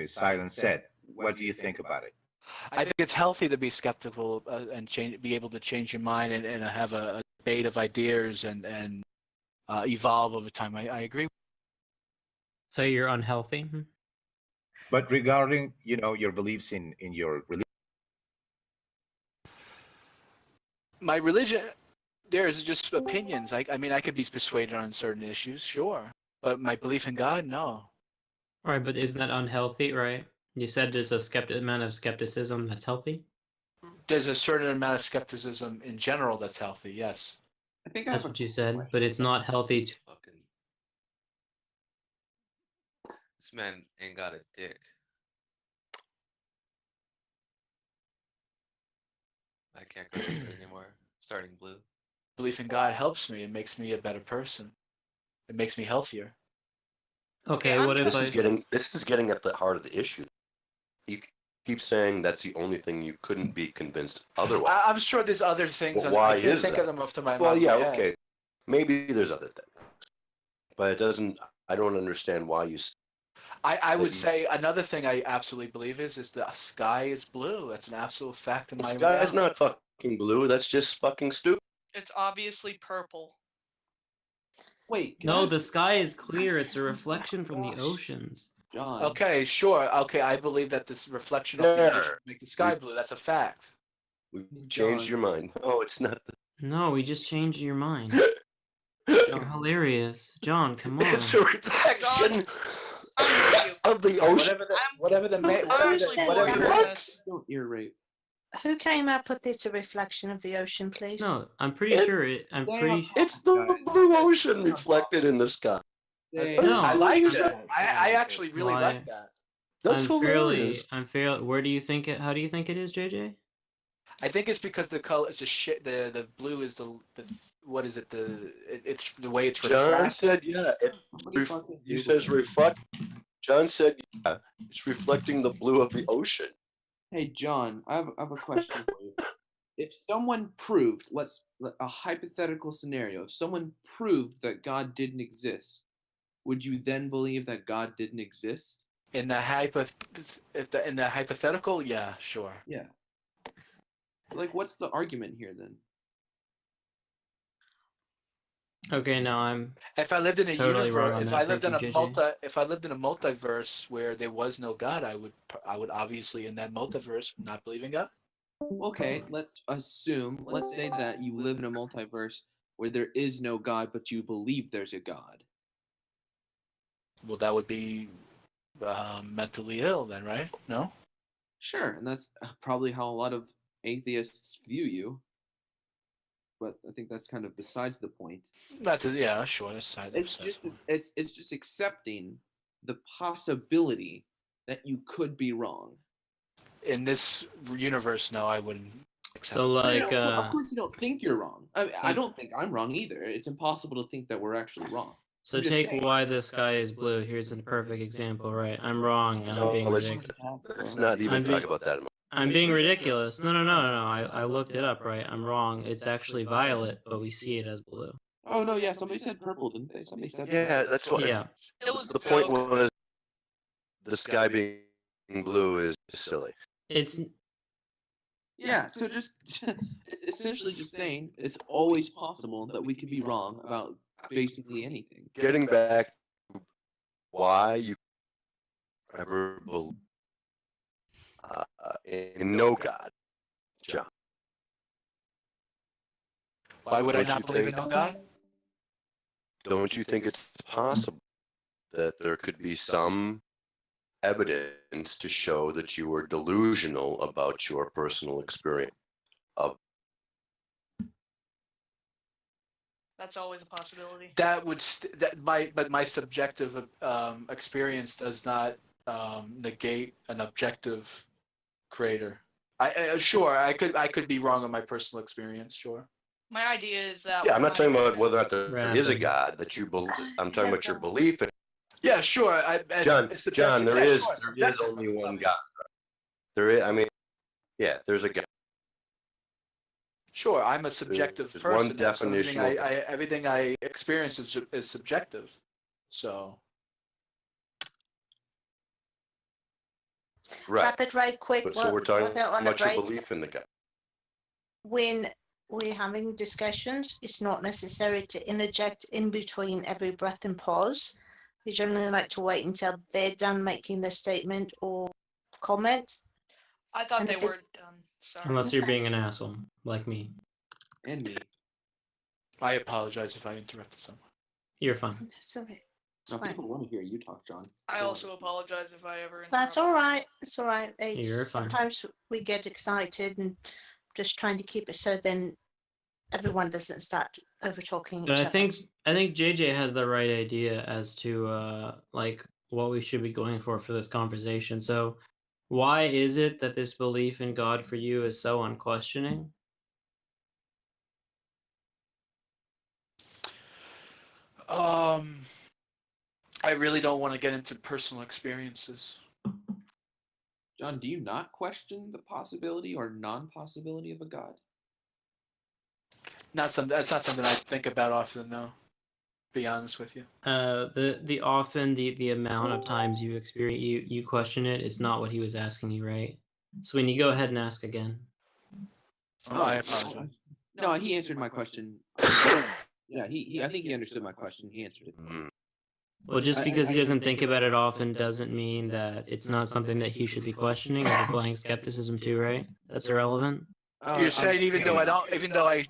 Silent said? What do you think about it? I think it's healthy to be skeptical and be able to change your mind and have a debate of ideas and evolve over time. I agree. So you're unhealthy? But regarding, your beliefs in your religion. My religion, there's just opinions. I mean, I could be persuaded on certain issues, sure. But my belief in God, no. All right, but isn't that unhealthy, right? You said there's a amount of skepticism that's healthy? There's a certain amount of skepticism in general that's healthy, yes. I think That's what you said, but it's not healthy to... This man ain't got a dick. I can't go to bed anymore. Starting blue. Belief in God helps me. It makes me a better person. It makes me healthier. Okay, what if This is getting at the heart of the issue. You keep saying that's the only thing you couldn't be convinced otherwise. I'm sure there's other things. Well, why I can't is think that? of them off the top of Well, my yeah, head. okay. Maybe there's other things. But it doesn't, I don't understand why you... I would say another thing I absolutely believe is the sky is blue. That's an absolute fact in The my sky is reality. not fucking blue. That's just fucking stupid. It's obviously purple. Wait. No, the sky is clear. It's a reflection from the oceans. John. Okay, sure. Okay, I believe that this reflection of the There. ocean make the sky blue. That's a fact. We changed your mind. No, it's not. No, we just changed your mind. You're hilarious. John, come on. It's a reflection of the ocean. Whatever the Don't ear rape. Who came up with it's a reflection of the ocean, please? No, I'm pretty sure it. I'm pretty. It's the blue ocean reflected in the sky. No, I like that. I actually really Why? like that. That's hilarious. I'm fairly. Where do you think it? How do you think it is, JJ? I think it's because the color is just shit. The blue is the what is it? It's the way it's John refracted. said, yeah. He says reflect. John said, yeah. It's reflecting the blue of the ocean. Hey, John, I have a question for you. If someone proved, a hypothetical scenario, if someone proved that God didn't exist, would you then believe that God didn't exist? In the hypothetical, yeah, sure. Yeah. Like, what's the argument here then? Okay, now I'm. If I lived in a totally wrong on universe, that. if I lived in a multiverse where there was no God, I would obviously in that multiverse not believe in God. Okay, let's say that you live in a multiverse where there is no God, but you believe there's a God. Well, that would be mentally ill then, right? No? Sure, and that's probably how a lot of atheists view you. But I think that's kind of besides the point. Yeah, sure. That's it's just accepting the possibility that you could be wrong. In this universe, no, I wouldn't accept. So, like, of course, you don't think you're wrong. I don't think I'm wrong either. It's impossible to think that we're actually wrong. So take why the sky is blue. Here's a perfect example, right? I'm wrong, and I'm being ridiculous. Let's not even talk about that. I'm being ridiculous. No. I looked it up, right? I'm wrong. It's actually violet, but we see it as blue. Oh no, yeah. Somebody said purple, didn't they? Somebody said. Yeah, purple. that's what. Yeah. The point was the sky being blue is silly. It's. Yeah, so it's essentially just saying it's always possible that we could be wrong about basically anything. Getting back to why you ever believe in no God, John. Why would I not believe in no God? Don't you think it's possible that there could be some evidence to show that you were delusional about your personal experience of? That's always a possibility. That would but my subjective experience does not negate an objective creator. Sure, I could be wrong on my personal experience. Sure. My idea is that. Yeah, I'm not talking about whether or not there is a God that you believe. I'm talking about your belief in. Yeah, sure. John, there is only one God. There is. I mean, yeah, there's a God. Sure, I'm a subjective There's person. one definition. So everything I experience is subjective. So. Right. Rapid right quick. But so we're talking they're on a about your break. belief in the guy. When we're having discussions, it's not necessary to interject in between every breath and pause. We generally like to wait until they're done making their statement or comment. I thought And they if were done. Sorry. Unless you're being an asshole, like me. And me. I apologize if I interrupted someone. You're fine. It's okay. No, fine. people want to hear you talk, John. I also apologize if I ever. That's all right. It's all right. You're fine. Sometimes we get excited and just trying to keep it so then everyone doesn't start over talking But each I think JJ has the right idea as to like what we should be going for this conversation. So, why is it that this belief in God for you is so unquestioning? I really don't want to get into personal experiences. John, do you not question the possibility or non-possibility of a God? That's not something I think about often, though. Be honest with you. The often the amount of times you experience you question it is not what he was asking you, right? So when you go ahead and ask again. I apologize. No, he answered my question. Yeah, he I think he understood my question. He answered it. Well, just because he doesn't think about it often doesn't mean that it's not something that he should be questioning or applying skepticism to, right? That's irrelevant. You're saying even though I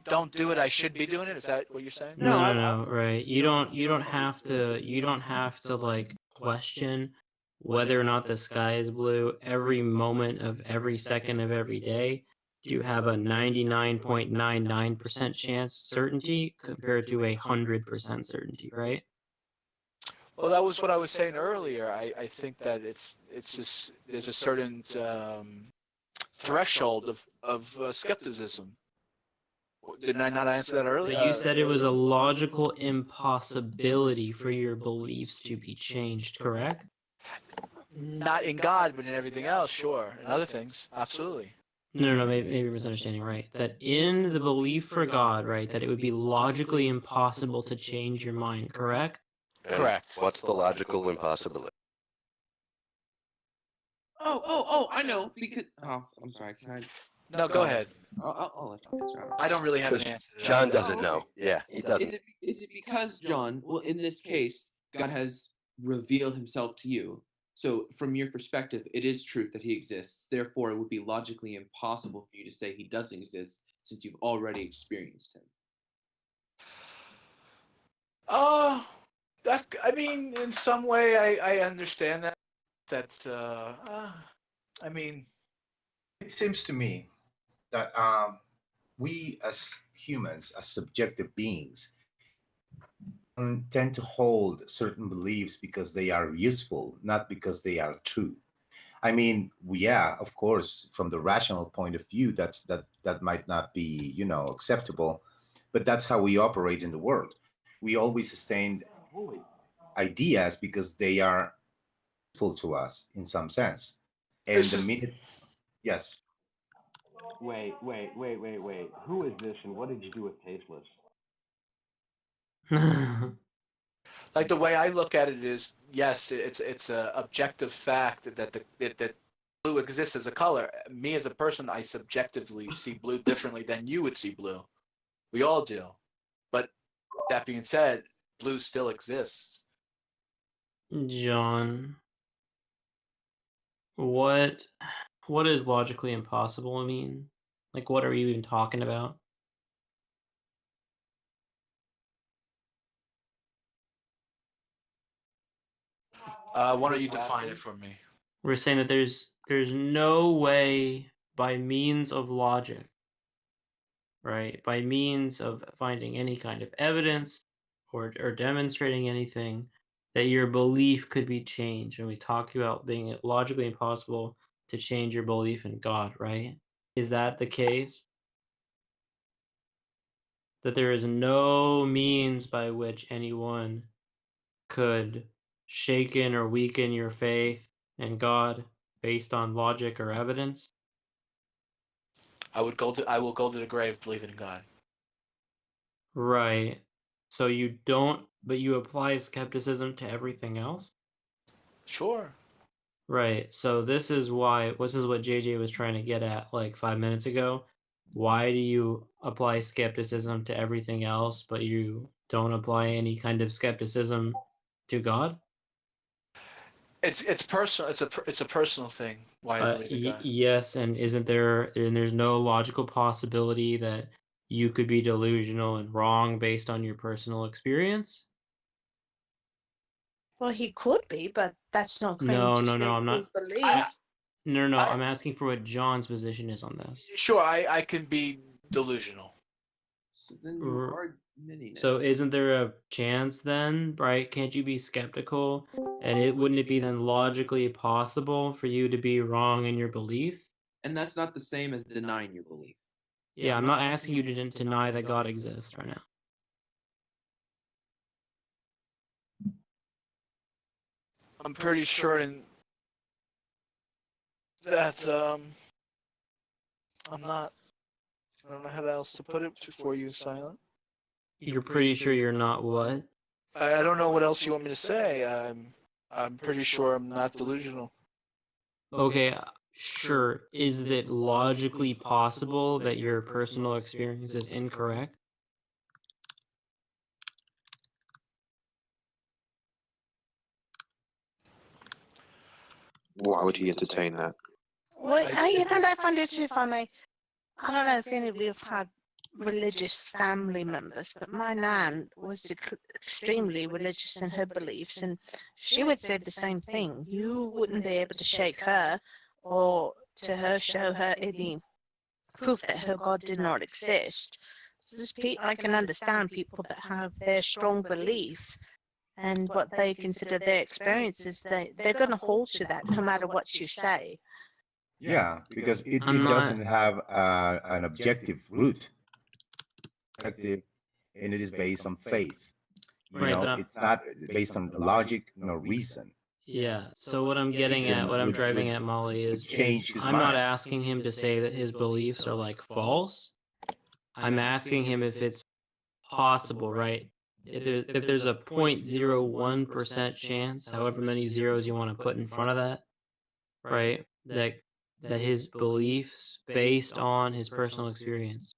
don't do it, I should be doing it. Is that what you're saying? No, right. You don't have to like question whether or not the sky is blue every moment of every second of every day. Do you have a 99.99% chance certainty compared to 100% certainty, right? Well, that was what I was saying earlier. I think that it's just there's a certain threshold of skepticism. Didn't I not answer that earlier? But you said it was a logical impossibility for your beliefs to be changed, correct? Not in God, but in everything else, sure. In other things, absolutely. No, maybe you're misunderstanding, right? That in the belief for God, right, that it would be logically impossible to change your mind, correct? And Correct. What's the logical impossibility? Oh, I know. Because I'm sorry. Can I? No, go ahead. I'll let you answer. I don't really have an answer to that. John doesn't know. Yeah, he doesn't. Is it because, John, well, in this case, God has revealed himself to you. So from your perspective, it is truth that he exists. Therefore, it would be logically impossible for you to say he doesn't exist since you've already experienced him. That I mean, in some way, I understand that. That's I mean, it seems to me that we as humans, as subjective beings, tend to hold certain beliefs because they are useful, not because they are true. I mean, yeah, of course, from the rational point of view, that might not be, acceptable, but that's how we operate in the world. We always sustain ideas because they are useful to us in some sense. And the minute, yes. Wait. Who is this and what did you do with Tasteless? like the way I look at it is, yes, it's a objective fact that blue exists as a color. Me as a person, I subjectively see blue differently than you would see blue. We all do. But that being said, blue still exists. John, what does logically impossible mean? Like, what are we even talking about? Why don't you define it for me? We're saying that there's no way by means of logic, right? By means of finding any kind of evidence or demonstrating anything that your belief could be changed. And we talk about being logically impossible to change your belief in God, right? Is that the case? That there is no means by which anyone could shaken or weaken your faith in God based on logic or evidence? I will go to the grave believing in God. Right. So you don't, but you apply skepticism to everything else? Sure. Right. So this is what JJ was trying to get at like 5 minutes ago. Why do you apply skepticism to everything else, but you don't apply any kind of skepticism to God? It's personal. It's a personal thing. Why I believe in God. Yes, and there's no logical possibility that you could be delusional and wrong based on your personal experience? Well, he could be, but that's not going No, to no, no, shape I'm not. his belief. No, I'm asking for what John's position is on this. Sure, I can be delusional. So then you R- are admitting it. So isn't there a chance then, right? Can't you be skeptical? And wouldn't it be then logically possible for you to be wrong in your belief? And that's not the same as denying your belief. Yeah, I'm not asking you to deny that God exists right now. I'm pretty sure that I'm not. I don't know how else to put it for you, Silent. You're pretty sure you're not what? I don't know what else you want me to say. I'm pretty sure I'm not delusional. Okay, sure. Is it logically possible that your personal experience is incorrect? Why would he entertain that? Well, I find it, if I may, I don't know if any of you have had religious family members, but my nan was extremely religious in her beliefs, and she would say the same thing. You wouldn't be able to shake her or to her show her any proof that her God did not exist. I can understand people that have their strong belief and what they consider their experiences, they're going to hold to that no matter what you say. Yeah, because it doesn't have an objective root. Objective, and it is based on faith. It's not based on logic nor reason. Yeah. So what I'm getting at, what I'm driving at, Molly, is I'm not asking him to say that his beliefs are like false. I'm asking him if it's possible, right? If there's a 0.01% chance, however many zeros you want to put in front of that, right? That his beliefs based on his personal experience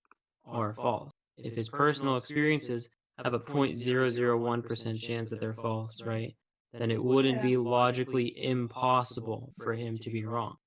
are false. If his personal experiences have a 0.001% chance that they're false, right? Then it wouldn't be logically impossible for him to be wrong.